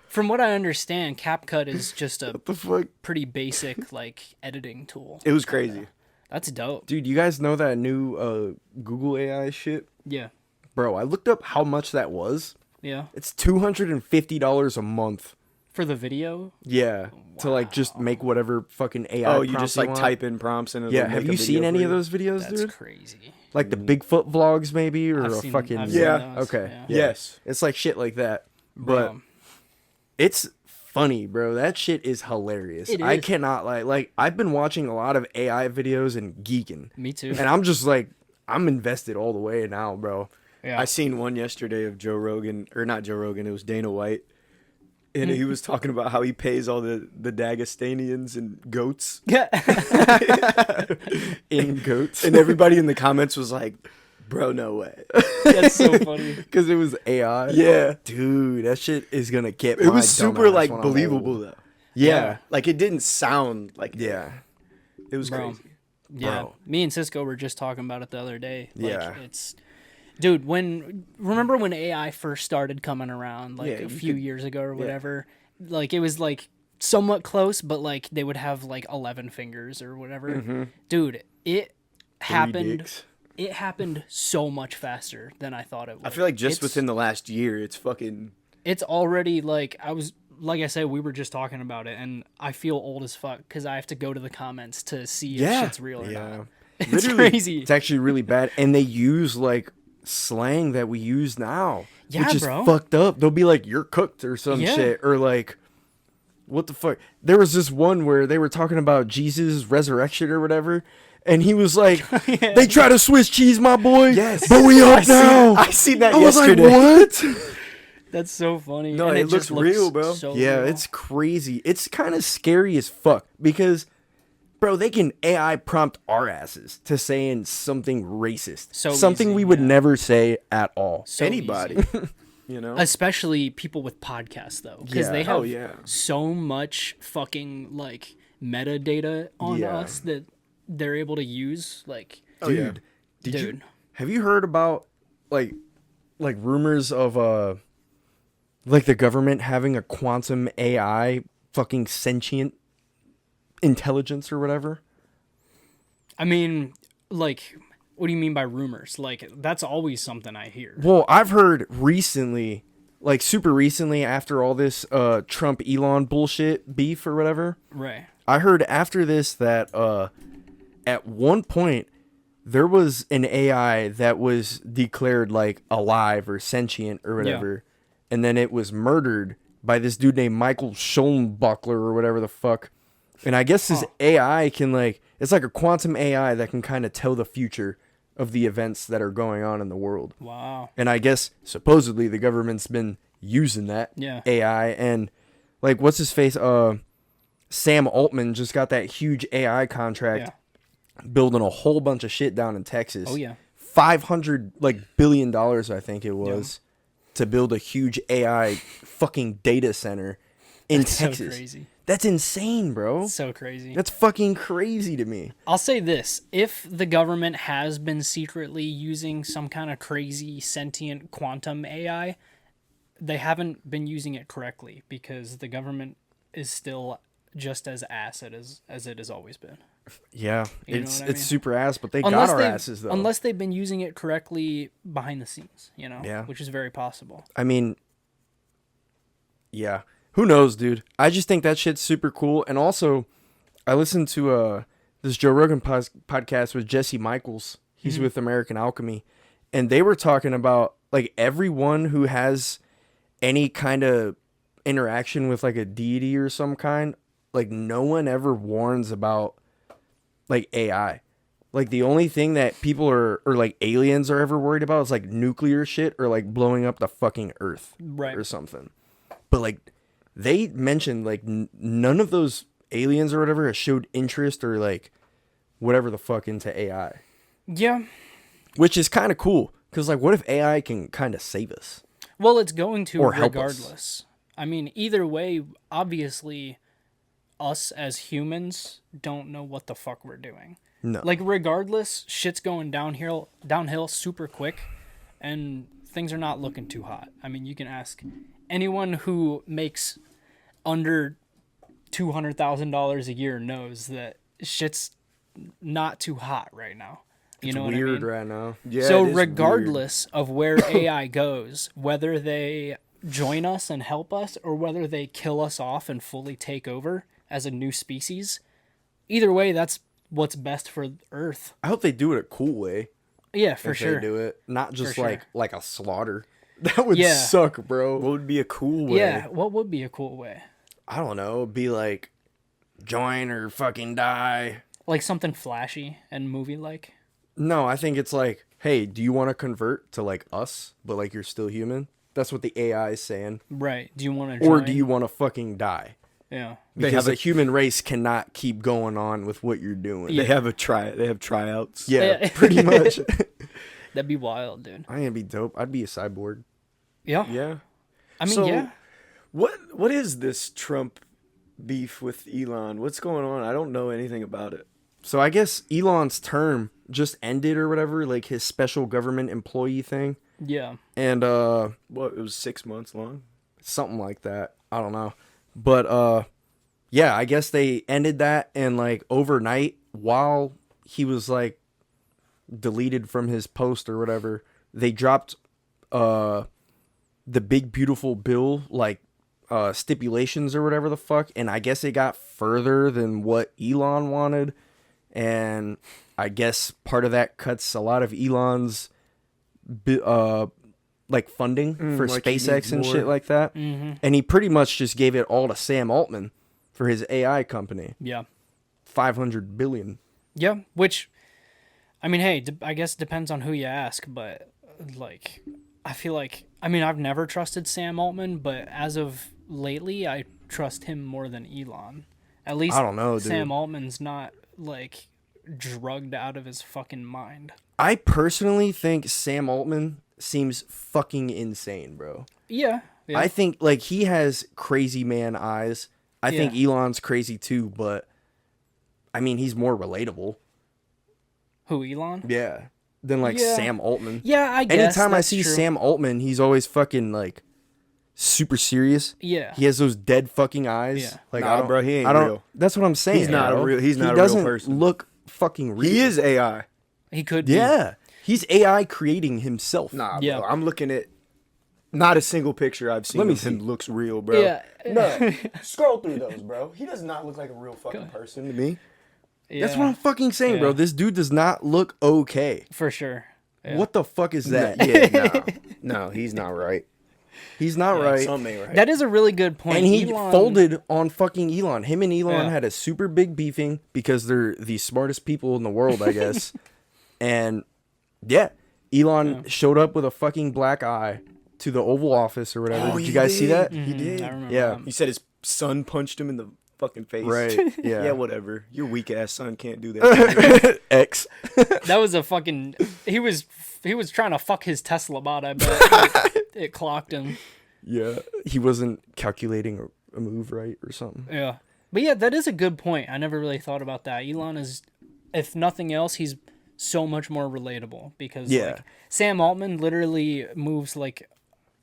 Speaker 3: From what I understand, CapCut is just a
Speaker 1: The fuck,
Speaker 3: pretty basic like editing tool.
Speaker 2: It was crazy.
Speaker 3: That's dope.
Speaker 1: dude! You guys know that new Google AI shit,
Speaker 3: Yeah.
Speaker 1: bro? I looked up how much that was.
Speaker 3: Yeah.
Speaker 1: It's $250 a month.
Speaker 3: For the video.
Speaker 1: Yeah, to like just make whatever fucking AI.
Speaker 2: Oh, you
Speaker 1: prompt
Speaker 2: just like
Speaker 1: want.
Speaker 2: type in prompts and it'll
Speaker 1: Yeah,
Speaker 2: make
Speaker 1: have
Speaker 2: a
Speaker 1: you
Speaker 2: video
Speaker 1: seen
Speaker 2: for
Speaker 1: any of
Speaker 2: you.
Speaker 1: those videos,
Speaker 3: That's
Speaker 1: dude?
Speaker 3: crazy.
Speaker 1: Like the Bigfoot vlogs, maybe, or
Speaker 3: I've
Speaker 1: a
Speaker 3: seen-
Speaker 1: fucking
Speaker 3: I've seen
Speaker 2: Yeah.
Speaker 3: those,
Speaker 1: Okay.
Speaker 3: yeah.
Speaker 2: Yes.
Speaker 1: It's like shit like that, but
Speaker 3: Bro.
Speaker 1: it's funny, bro. That shit is hilarious.
Speaker 3: It
Speaker 1: I
Speaker 3: is.
Speaker 1: cannot like I've been watching a lot of AI videos and geeking,
Speaker 3: Me too.
Speaker 1: and I'm just like I'm invested all the way now, bro.
Speaker 3: Yeah.
Speaker 2: I seen one yesterday of Joe Rogan, or not Joe Rogan, it was Dana White. And he was talking about how he pays all the Dagestanians and goats.
Speaker 1: In goats,
Speaker 2: And everybody in the comments was like, bro, no way.
Speaker 3: That's so funny.
Speaker 1: because it was AI.
Speaker 2: Yeah.
Speaker 1: dude, that shit is gonna get.
Speaker 2: It
Speaker 1: my
Speaker 2: was super
Speaker 1: dumbass
Speaker 2: like
Speaker 1: when I'm old.
Speaker 2: believable though.
Speaker 1: Yeah,
Speaker 2: Like it didn't sound like
Speaker 1: yeah.
Speaker 2: it was
Speaker 3: Bro.
Speaker 2: crazy.
Speaker 3: Yeah.
Speaker 1: Bro.
Speaker 3: Me and Cisco were just talking about it the other day. Like,
Speaker 1: Yeah.
Speaker 3: It's. Dude, remember when AI first started coming around, like
Speaker 2: Yeah,
Speaker 3: a
Speaker 2: you
Speaker 3: few
Speaker 2: could-
Speaker 3: years ago or whatever? Like it was like somewhat close, but like they would have like 11 fingers or whatever. Dude, it happened.
Speaker 1: dicks.
Speaker 3: It happened so much faster than I thought it would.
Speaker 2: I feel like just
Speaker 3: It's-
Speaker 2: within the last year, it's fucking.
Speaker 3: it's already like like I said, we were just talking about it, and I feel old as fuck because I have to go to the comments to see if
Speaker 2: Yeah.
Speaker 3: shit's real or
Speaker 1: Yeah.
Speaker 3: not. It's
Speaker 1: Literally,
Speaker 3: crazy.
Speaker 1: It's actually really bad, and they use like slang that we use now,
Speaker 3: Yeah,
Speaker 1: which is
Speaker 3: bro.
Speaker 1: fucked up. They'll be like, "You're cooked" or some
Speaker 3: Yeah.
Speaker 1: shit, or like, "What the fuck?" There was this one where they were talking about Jesus' resurrection or whatever, and he was like, "They try to Swiss cheese my boy,
Speaker 2: Yes.
Speaker 1: but we up now."
Speaker 2: I seen that
Speaker 1: I was like,
Speaker 2: yesterday.
Speaker 1: "What?"
Speaker 3: That's so funny.
Speaker 2: No,
Speaker 3: and
Speaker 2: it
Speaker 3: just
Speaker 2: looks real, bro.
Speaker 3: so
Speaker 1: Yeah,
Speaker 3: real.
Speaker 1: it's crazy. It's kind of scary as fuck because, bro, they can AI prompt our asses to saying something racist,
Speaker 3: So
Speaker 1: something
Speaker 3: easy,
Speaker 1: we would
Speaker 3: yeah.
Speaker 1: never say at all.
Speaker 3: so
Speaker 2: Anybody.
Speaker 3: easy.
Speaker 2: You know?
Speaker 3: Especially people with podcasts though, because
Speaker 1: Yeah.
Speaker 3: they have
Speaker 2: Oh, yeah.
Speaker 3: so much fucking like metadata on
Speaker 1: Yeah.
Speaker 3: us that they're able to use. Like,
Speaker 2: Oh, yeah.
Speaker 1: Did
Speaker 3: dude,
Speaker 1: you have you heard about like rumors of like the government having a quantum AI fucking sentient intelligence or whatever?
Speaker 3: I mean, like, what do you mean by rumors? Like, that's always something I hear.
Speaker 1: Well, I've heard recently, like super recently, after all this Trump Elon bullshit beef or whatever,
Speaker 3: Right.
Speaker 1: I heard after this that at one point there was an AI that was declared like alive or sentient or whatever, and then it was murdered by this dude named Michael Schoenbuckler or whatever the fuck. And I guess this AI can like, it's like a quantum AI that can kind of tell the future of the events that are going on in the world.
Speaker 3: Wow.
Speaker 1: And I guess supposedly the government's been using that
Speaker 3: Yeah.
Speaker 1: AI, and like what's his face Sam Altman just got that huge AI contract building a whole bunch of shit down in Texas.
Speaker 3: Oh yeah.
Speaker 1: $500 billion, I think it was, to build a huge AI fucking data center in Texas. So
Speaker 3: crazy.
Speaker 1: That's insane, bro.
Speaker 3: So crazy.
Speaker 1: That's fucking crazy to me.
Speaker 3: I'll say this. If the government has been secretly using some kind of crazy sentient quantum AI, they haven't been using it correctly because the government is still just as ass as it has always been.
Speaker 1: Yeah,
Speaker 3: You know
Speaker 1: it's
Speaker 3: what I mean?
Speaker 1: super ass, but they got our asses, though.
Speaker 3: Unless they've been using it correctly behind the scenes,
Speaker 1: Yeah.
Speaker 3: which is very possible.
Speaker 1: I mean, yeah. Who knows, dude? I just think that shit's super cool. And also, I listened to this Joe Rogan podcast with Jesse Michaels. He's with American Alchemy. And they were talking about, like, everyone who has any kind of interaction with, like, a deity or some kind, like, no one ever warns about, like, AI. Like, the only thing that people or like, aliens are ever worried about is, like, nuclear shit or, like, blowing up the fucking Earth.
Speaker 3: Right.
Speaker 1: Or something. But, like, they mentioned, like, none of those aliens or whatever has showed interest or, like, whatever the fuck into AI.
Speaker 3: Yeah.
Speaker 1: Which is kind of cool. Because, like, what if AI can kind of save us?
Speaker 3: Well, it's going to
Speaker 1: Or help
Speaker 3: regardless.
Speaker 1: us.
Speaker 3: I mean, either way, obviously, us as humans don't know what the fuck we're doing.
Speaker 1: No.
Speaker 3: Like, regardless, shit's going downhill super quick, and things are not looking too hot. I mean, you can ask anyone who makes under $200,000 a year knows that shit's not too hot right now. You know what I mean?
Speaker 1: Weird right now.
Speaker 2: Yeah,
Speaker 3: So
Speaker 2: it is
Speaker 3: regardless of where AI goes, whether they join us and help us or whether they kill us off and fully take over as a new species, either way, that's what's best for Earth.
Speaker 1: I hope they do it a cool way.
Speaker 3: Yeah, for
Speaker 1: if
Speaker 3: sure.
Speaker 1: They do it. Not just
Speaker 3: For sure.
Speaker 1: like a slaughter. That would
Speaker 3: Yeah.
Speaker 1: suck, bro.
Speaker 2: What would be a cool way?
Speaker 3: Yeah, what would be a cool way?
Speaker 1: I don't know. Be like, join or fucking die.
Speaker 3: Like something flashy and movie-like?
Speaker 1: No, I think it's like, hey, do you want to convert to like us, but like you're still human? That's what the AI is saying.
Speaker 3: Right. Do you want to join?
Speaker 1: Or do you want to fucking die?
Speaker 3: Yeah.
Speaker 1: Because the human race cannot keep going on with what you're doing.
Speaker 2: They have They have tryouts.
Speaker 1: Yeah, pretty much.
Speaker 3: That'd be wild, dude.
Speaker 1: I think it'd be dope. I'd be a cyborg.
Speaker 3: Yeah.
Speaker 2: Yeah.
Speaker 3: I mean,
Speaker 2: So,
Speaker 3: yeah.
Speaker 2: What is this Trump beef with Elon? What's going on? I don't know anything about it.
Speaker 1: So I guess Elon's term just ended or whatever, like his special government employee thing.
Speaker 3: Yeah.
Speaker 1: And
Speaker 2: What, it was 6 months long?
Speaker 1: something like that. I don't know. But yeah, I guess they ended that, and like overnight while he was like deleted from his post or whatever, they dropped the big beautiful bill, like stipulations or whatever the fuck, and I guess it got further than what Elon wanted, and I guess part of that cuts a lot of Elon's like funding for
Speaker 2: like he
Speaker 1: SpaceX
Speaker 2: needs
Speaker 1: and
Speaker 2: more.
Speaker 1: shit like that.
Speaker 3: Mm-hmm.
Speaker 1: And he pretty much just gave it all to Sam Altman for his AI company.
Speaker 3: Yeah.
Speaker 1: 500 billion.
Speaker 3: Yeah. Which, I mean, hey, I guess it depends on who you ask, but like, I feel like, I mean, I've never trusted Sam Altman, but as of lately, I trust him more than Elon. At least
Speaker 1: I don't know, dude.
Speaker 3: Sam Altman's not like drugged out of his fucking mind.
Speaker 1: I personally think Sam Altman seems fucking insane, bro.
Speaker 3: Yeah. Yeah.
Speaker 1: I think like he has crazy man eyes. I think Elon's crazy too, but I mean, he's more relatable.
Speaker 3: Who, Elon?
Speaker 1: Yeah. Than like
Speaker 3: Yeah.
Speaker 1: Sam Altman.
Speaker 3: Yeah, I guess.
Speaker 1: Anytime I
Speaker 3: that's
Speaker 1: see
Speaker 3: true.
Speaker 1: Sam Altman, he's always fucking like super serious.
Speaker 3: Yeah.
Speaker 1: He has those dead fucking eyes.
Speaker 3: Yeah.
Speaker 1: Like
Speaker 2: Nah,
Speaker 1: I don't,
Speaker 2: bro, he ain't
Speaker 1: I don't,
Speaker 2: real.
Speaker 1: That's what I'm saying.
Speaker 2: He's not a
Speaker 1: bro.
Speaker 2: real- he's not
Speaker 1: he
Speaker 2: a real
Speaker 1: doesn't
Speaker 2: person.
Speaker 1: look fucking real.
Speaker 2: He is AI.
Speaker 3: He could be.
Speaker 1: Yeah. He's AI creating himself.
Speaker 2: Nah,
Speaker 3: Yeah.
Speaker 2: bro. I'm looking at not a single picture I've seen
Speaker 1: Let me
Speaker 2: of him
Speaker 1: see.
Speaker 2: looks real, bro.
Speaker 3: Yeah.
Speaker 2: No. Scroll through those, bro. He does not look like a real fucking person to me.
Speaker 1: That's what I'm fucking saying, bro.
Speaker 3: Yeah.
Speaker 1: This dude does not look okay.
Speaker 3: For sure. Yeah.
Speaker 1: What the fuck is that?
Speaker 2: Yeah, no, he's not right.
Speaker 1: He's not right.
Speaker 2: Something ain't right.
Speaker 3: That is a really good point.
Speaker 1: And he
Speaker 3: Elon-
Speaker 1: folded on fucking Elon. Him and Elon
Speaker 3: Yeah.
Speaker 1: had a super big beefing because they're the smartest people in the world, I guess. And yeah, Elon showed up with a fucking black eye to the Oval Office or whatever.
Speaker 2: Oh,
Speaker 1: did you
Speaker 2: he
Speaker 1: guys see
Speaker 2: did.
Speaker 1: that?
Speaker 2: He did.
Speaker 3: I remember
Speaker 1: Yeah.
Speaker 3: that.
Speaker 2: He said his son punched him in the fucking face.
Speaker 1: Right. Yeah.
Speaker 2: Yeah, whatever. Your weak ass son can't do that.
Speaker 1: X.
Speaker 3: That was a fucking. He was trying to fuck his Tesla bot. I bet it clocked him.
Speaker 1: Yeah. He wasn't calculating a move right or something.
Speaker 3: Yeah, but yeah, that is a good point. I never really thought about that. Elon is, if nothing else, he's so much more relatable because like, Sam Altman literally moves like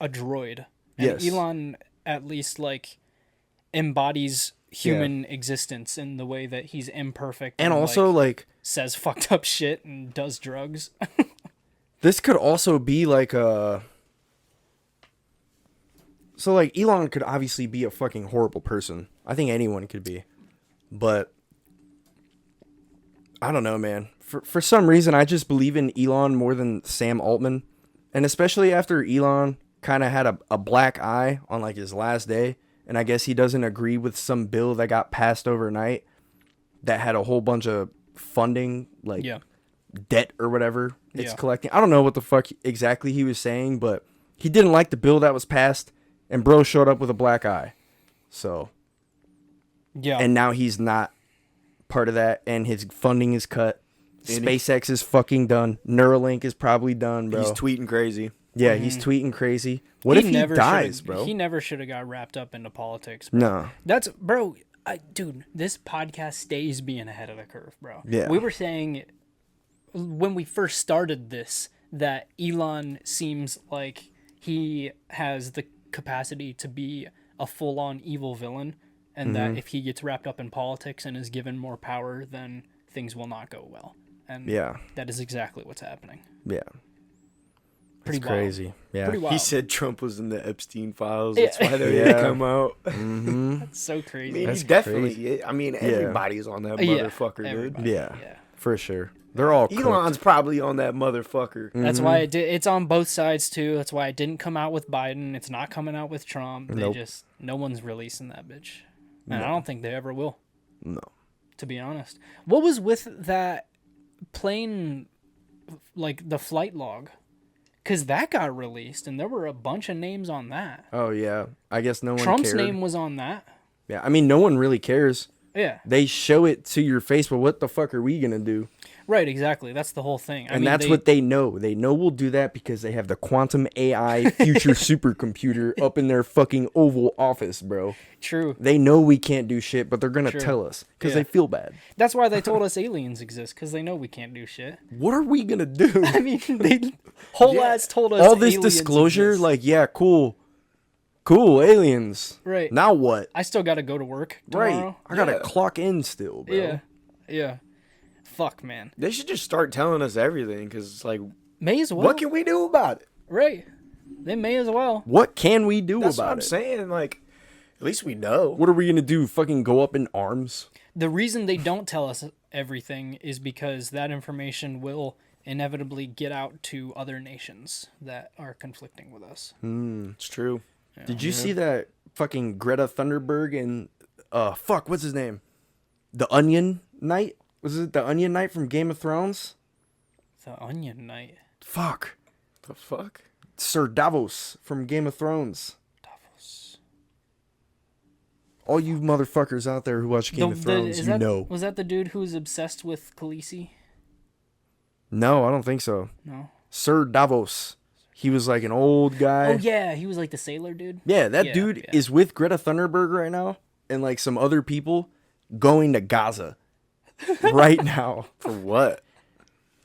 Speaker 3: a droid, and
Speaker 1: Yes.
Speaker 3: Elon at least like embodies human existence in the way that he's imperfect
Speaker 1: And also, like,
Speaker 3: says fucked up shit and does drugs.
Speaker 1: this could also be like a. So, like, Elon could obviously be a fucking horrible person. I think anyone could be. But I don't know, man. For some reason, I just believe in Elon more than Sam Altman. And especially after Elon kind of had a black eye on, like, his last day. And I guess he doesn't agree with some bill that got passed overnight that had a whole bunch of funding, like debt or whatever it's collecting. I don't know what the fuck exactly he was saying, but he didn't like the bill that was passed. And bro showed up with a black eye. So.
Speaker 3: Yeah.
Speaker 1: And now he's not part of that. And his funding is cut. SpaceX is fucking done. Neuralink is probably done, bro.
Speaker 2: He's tweeting crazy.
Speaker 1: Yeah, he's tweeting crazy. What if he dies, bro?
Speaker 3: He never should have got wrapped up into politics, bro.
Speaker 1: No.
Speaker 3: That's, bro, dude, this podcast stays being ahead of the curve, bro.
Speaker 1: Yeah.
Speaker 3: We were saying when we first started this that Elon seems like he has the capacity to be a full-on evil villain, and that if he gets wrapped up in politics and is given more power, then things will not go well. And that is exactly what's happening.
Speaker 1: Yeah.
Speaker 3: Pretty
Speaker 1: It's crazy.
Speaker 3: Wild.
Speaker 1: Yeah.
Speaker 3: Pretty wild.
Speaker 2: He said Trump was in the Epstein files. That's why they didn't come out.
Speaker 1: Mm-hmm.
Speaker 3: That's so
Speaker 2: I
Speaker 3: crazy.
Speaker 2: mean,
Speaker 1: That's
Speaker 2: he's definitely. I mean, everybody's on that motherfucker, dude.
Speaker 3: everybody,
Speaker 1: Yeah. For sure. They're all cooked.
Speaker 2: Elon's probably on that motherfucker.
Speaker 3: That's why it's on both sides too. That's why it didn't come out with Biden. It's not coming out with Trump. They just no one's releasing that bitch, and I don't think they ever will.
Speaker 1: No.
Speaker 3: To be honest, what was with that plane, like the flight log? Because that got released, and there were a bunch of names on that.
Speaker 1: Oh, yeah. I guess no one
Speaker 3: Trump's
Speaker 1: cared.
Speaker 3: name was on that.
Speaker 1: Yeah. I mean, no one really cares.
Speaker 3: Yeah.
Speaker 1: They show it to your face, but what the fuck are we going to do?
Speaker 3: Right, exactly. That's the whole thing.
Speaker 1: And that's what they know. They know we'll do that because they have the quantum AI future supercomputer up in their fucking Oval Office, bro.
Speaker 3: True.
Speaker 1: They know we can't do shit, but they're going to tell us because they feel bad.
Speaker 3: That's why they told us aliens exist, because they know we can't do shit.
Speaker 1: What are we going to do?
Speaker 3: I mean, they whole ass told us
Speaker 1: all this
Speaker 3: aliens
Speaker 1: disclosure,
Speaker 3: exist.
Speaker 1: like, yeah, cool, aliens.
Speaker 3: Right.
Speaker 1: Now what?
Speaker 3: I still got to go to work tomorrow.
Speaker 1: Right. I got to clock in still, bro.
Speaker 3: Yeah. Fuck, man.
Speaker 2: They should just start telling us everything, because it's like,
Speaker 3: May as well.
Speaker 2: what can we do about it?
Speaker 3: Right. They may as well.
Speaker 1: What can we do
Speaker 2: That's
Speaker 1: about
Speaker 2: what I'm
Speaker 1: it?
Speaker 2: saying. Like, at least we know.
Speaker 1: What are we going to do? Fucking go up in arms?
Speaker 3: The reason they don't tell us everything is because that information will inevitably get out to other nations that are conflicting with us.
Speaker 2: It's true.
Speaker 1: Did you see that fucking Greta Thunberg and what's his name? The Onion Knight? Was it the Onion Knight from Game of Thrones?
Speaker 3: The Onion Knight.
Speaker 1: Fuck.
Speaker 2: The fuck?
Speaker 1: Sir Davos from Game of Thrones.
Speaker 3: Davos.
Speaker 1: All you motherfuckers out there who watch Game of Thrones, you know.
Speaker 3: Was that the dude who was obsessed with Khaleesi?
Speaker 1: No, I don't think so.
Speaker 3: No.
Speaker 1: Sir Davos. He was like an old guy.
Speaker 3: Oh yeah, he was like the sailor dude.
Speaker 1: Yeah, that dude is with Greta Thunberg right now and like some other people going to Gaza right now.
Speaker 2: For what?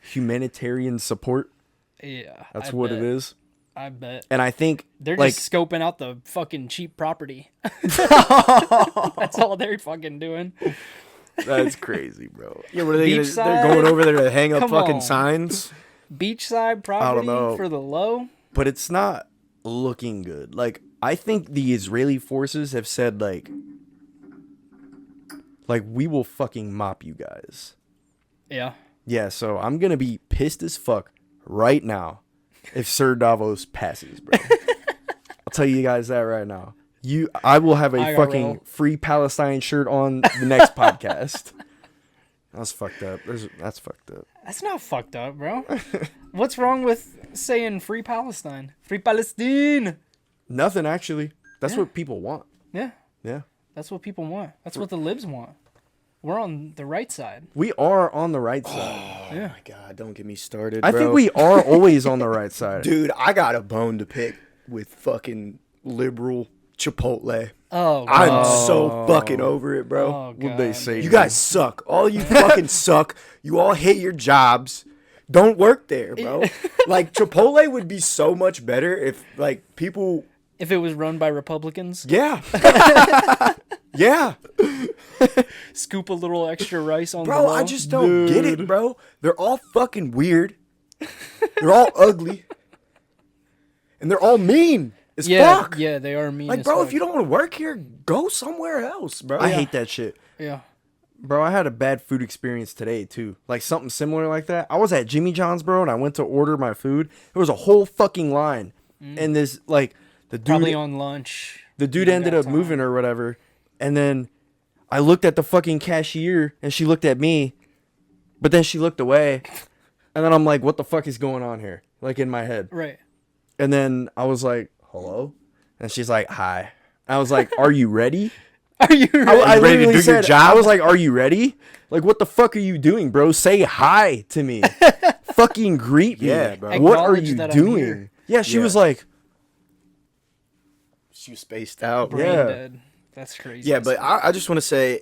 Speaker 1: Humanitarian support.
Speaker 3: Yeah.
Speaker 1: That's what it is.
Speaker 3: I bet.
Speaker 1: And I think
Speaker 3: They're
Speaker 1: like,
Speaker 3: just scoping out the fucking cheap property. That's all they're fucking doing.
Speaker 1: that's crazy, bro.
Speaker 2: Yeah, what are they gonna,
Speaker 3: Beachside?
Speaker 2: they're going over there to hang up
Speaker 3: Come
Speaker 2: fucking
Speaker 3: on.
Speaker 2: signs?
Speaker 3: Beachside property
Speaker 1: know.
Speaker 3: for the low?
Speaker 1: But it's not looking good. Like, I think the Israeli forces have said like we will fucking mop you guys.
Speaker 3: Yeah.
Speaker 1: Yeah, so I'm gonna be pissed as fuck right now if Sir Davos passes, bro. I'll tell you guys that right now. I will have a fucking free Palestine shirt on the next podcast. That's fucked up. That's fucked up.
Speaker 3: That's not fucked up, bro. What's wrong with saying free Palestine? Free Palestine!
Speaker 1: Nothing, actually. That's what people want.
Speaker 3: Yeah.
Speaker 1: Yeah.
Speaker 3: That's what people want. That's what the libs want. We're on the right side.
Speaker 1: We are on the right side.
Speaker 2: Oh my God, don't get me started,
Speaker 1: I
Speaker 2: bro.
Speaker 1: think we are always on the right side.
Speaker 2: Dude, I got a bone to pick with fucking liberal Chipotle.
Speaker 3: Oh,
Speaker 2: I'm
Speaker 3: God.
Speaker 2: so fucking over it, bro.
Speaker 3: Oh,
Speaker 1: What'd they
Speaker 3: God.
Speaker 1: say?
Speaker 2: You guys suck. All you fucking suck. You all hate your jobs. Don't work there, bro. Like, Chipotle would be so much better if, like, people...
Speaker 3: If it was run by Republicans,
Speaker 2: Yeah. Yeah.
Speaker 3: scoop a little extra rice on the
Speaker 2: Bro,
Speaker 3: low.
Speaker 2: I just don't get it, bro. They're all fucking weird. They're all ugly. And they're all mean as fuck.
Speaker 3: Yeah, they are mean.
Speaker 2: Like,
Speaker 3: as
Speaker 2: bro,
Speaker 3: fuck.
Speaker 2: if you don't want to work here, go somewhere else, bro.
Speaker 1: I hate that shit.
Speaker 3: Yeah.
Speaker 1: Bro, I had a bad food experience today, too. Like, something similar like that. I was at Jimmy John's, bro, and I went to order my food. There was a whole fucking line. And this, like, the dude...
Speaker 3: Probably on lunch.
Speaker 1: The dude
Speaker 3: You
Speaker 1: ended
Speaker 3: got
Speaker 1: up
Speaker 3: time.
Speaker 1: moving or whatever. And then I looked at the fucking cashier, and she looked at me. But then she looked away. And then I'm like, what the fuck is going on here? Like, in my head.
Speaker 3: Right.
Speaker 1: And then I was like, hello? And she's like, hi. I was like, are you ready?
Speaker 3: Are you ready?
Speaker 1: I
Speaker 2: ready to
Speaker 1: literally
Speaker 2: do your
Speaker 1: said,
Speaker 2: job?
Speaker 1: I was like, are you ready? Like, what the fuck are you doing, bro? Say hi to me. Fucking greet me.
Speaker 2: Yeah, bro.
Speaker 1: What are
Speaker 3: Acknowledge
Speaker 1: you
Speaker 3: that I'm
Speaker 1: doing?
Speaker 3: here.
Speaker 1: Yeah, she
Speaker 2: Yeah.
Speaker 1: was like,
Speaker 2: She was spaced out.
Speaker 3: Brain
Speaker 1: Yeah.
Speaker 3: dead. That's crazy.
Speaker 2: Yeah, but I just want to say,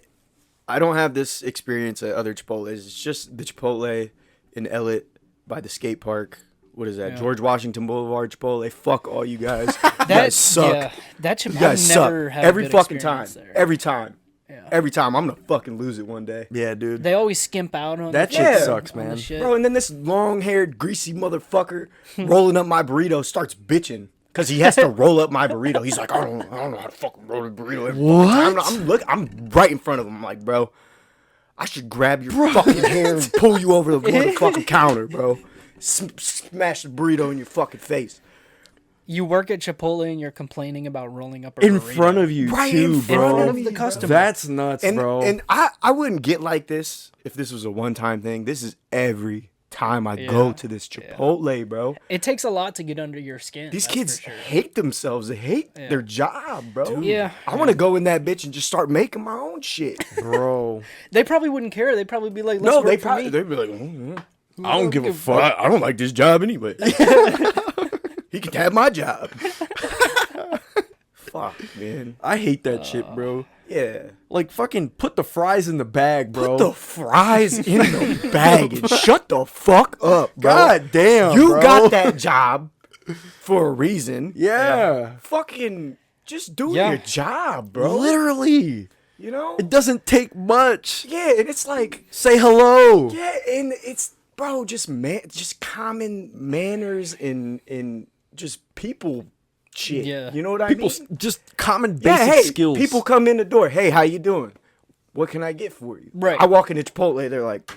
Speaker 2: I don't have this experience at other Chipotles. It's just the Chipotle in Ellet by the skate park. What is that?
Speaker 3: Yeah.
Speaker 2: George Washington Boulevard Chipotle. Fuck all you guys. You guys suck.
Speaker 3: Yeah, that should
Speaker 2: You guys suck.
Speaker 3: never had
Speaker 2: Every
Speaker 3: a good
Speaker 2: fucking time.
Speaker 3: experience there.
Speaker 2: Every time.
Speaker 3: Yeah.
Speaker 2: Every time. I'm gonna fucking lose it one day.
Speaker 1: yeah, dude.
Speaker 3: They always skimp out on
Speaker 1: That
Speaker 3: the-
Speaker 1: shit
Speaker 2: Yeah.
Speaker 1: sucks,
Speaker 3: on the
Speaker 1: man.
Speaker 3: shit.
Speaker 2: Bro, and then this long-haired, greasy motherfucker rolling up my burrito starts bitching because he has to roll up my burrito. He's like, I don't know how to fucking roll a burrito. Every fucking time. I'm right in front of him. I'm like, bro, I should grab your fucking hair and pull you over the fucking counter, bro. Smash the burrito in your fucking face.
Speaker 3: You work at Chipotle and you're complaining about rolling up a
Speaker 1: In
Speaker 3: burrito.
Speaker 1: front of you,
Speaker 2: Right
Speaker 1: too,
Speaker 2: in
Speaker 1: bro.
Speaker 2: front of
Speaker 3: the
Speaker 2: me,
Speaker 3: customer.
Speaker 1: That's nuts,
Speaker 2: And
Speaker 1: bro.
Speaker 2: and I wouldn't get like this if this was a one-time thing. This is every time I go
Speaker 3: Yeah.
Speaker 2: to this Chipotle, bro.
Speaker 3: It takes a lot to get under your skin.
Speaker 2: These
Speaker 3: that's
Speaker 2: kids
Speaker 3: for sure.
Speaker 2: hate themselves. They hate their job, bro.
Speaker 3: Yeah.
Speaker 2: I want to go in that bitch and just start making my own shit.
Speaker 1: Bro.
Speaker 3: They probably wouldn't care. They'd probably be like, "Let's
Speaker 2: No,
Speaker 3: work
Speaker 2: they
Speaker 3: for
Speaker 2: probably
Speaker 3: me."
Speaker 2: they'd be like,
Speaker 1: I don't give a fuck.
Speaker 2: I don't like this job anyway. He can have my job. Fuck, man.
Speaker 1: I hate that shit, bro.
Speaker 2: Yeah.
Speaker 1: Like, fucking put the fries in the bag, bro.
Speaker 2: Put the fries in the bag and shut the fuck up, bro.
Speaker 1: God damn,
Speaker 2: You
Speaker 1: bro.
Speaker 2: got that job for a reason.
Speaker 1: Yeah.
Speaker 2: Fucking just do
Speaker 3: Yeah.
Speaker 2: your job, bro.
Speaker 1: Literally.
Speaker 2: You know?
Speaker 1: It doesn't take much.
Speaker 2: Yeah, and it's like,
Speaker 1: Say hello.
Speaker 2: yeah, and it's, bro, just common manners and just people shit.
Speaker 3: Yeah.
Speaker 2: You know what I
Speaker 1: People,
Speaker 2: mean?
Speaker 1: just common
Speaker 2: Yeah,
Speaker 1: basic
Speaker 2: hey,
Speaker 1: skills.
Speaker 2: people come in the door. Hey, how you doing? What can I get for you?
Speaker 3: Right.
Speaker 2: I walk into Chipotle, they're like,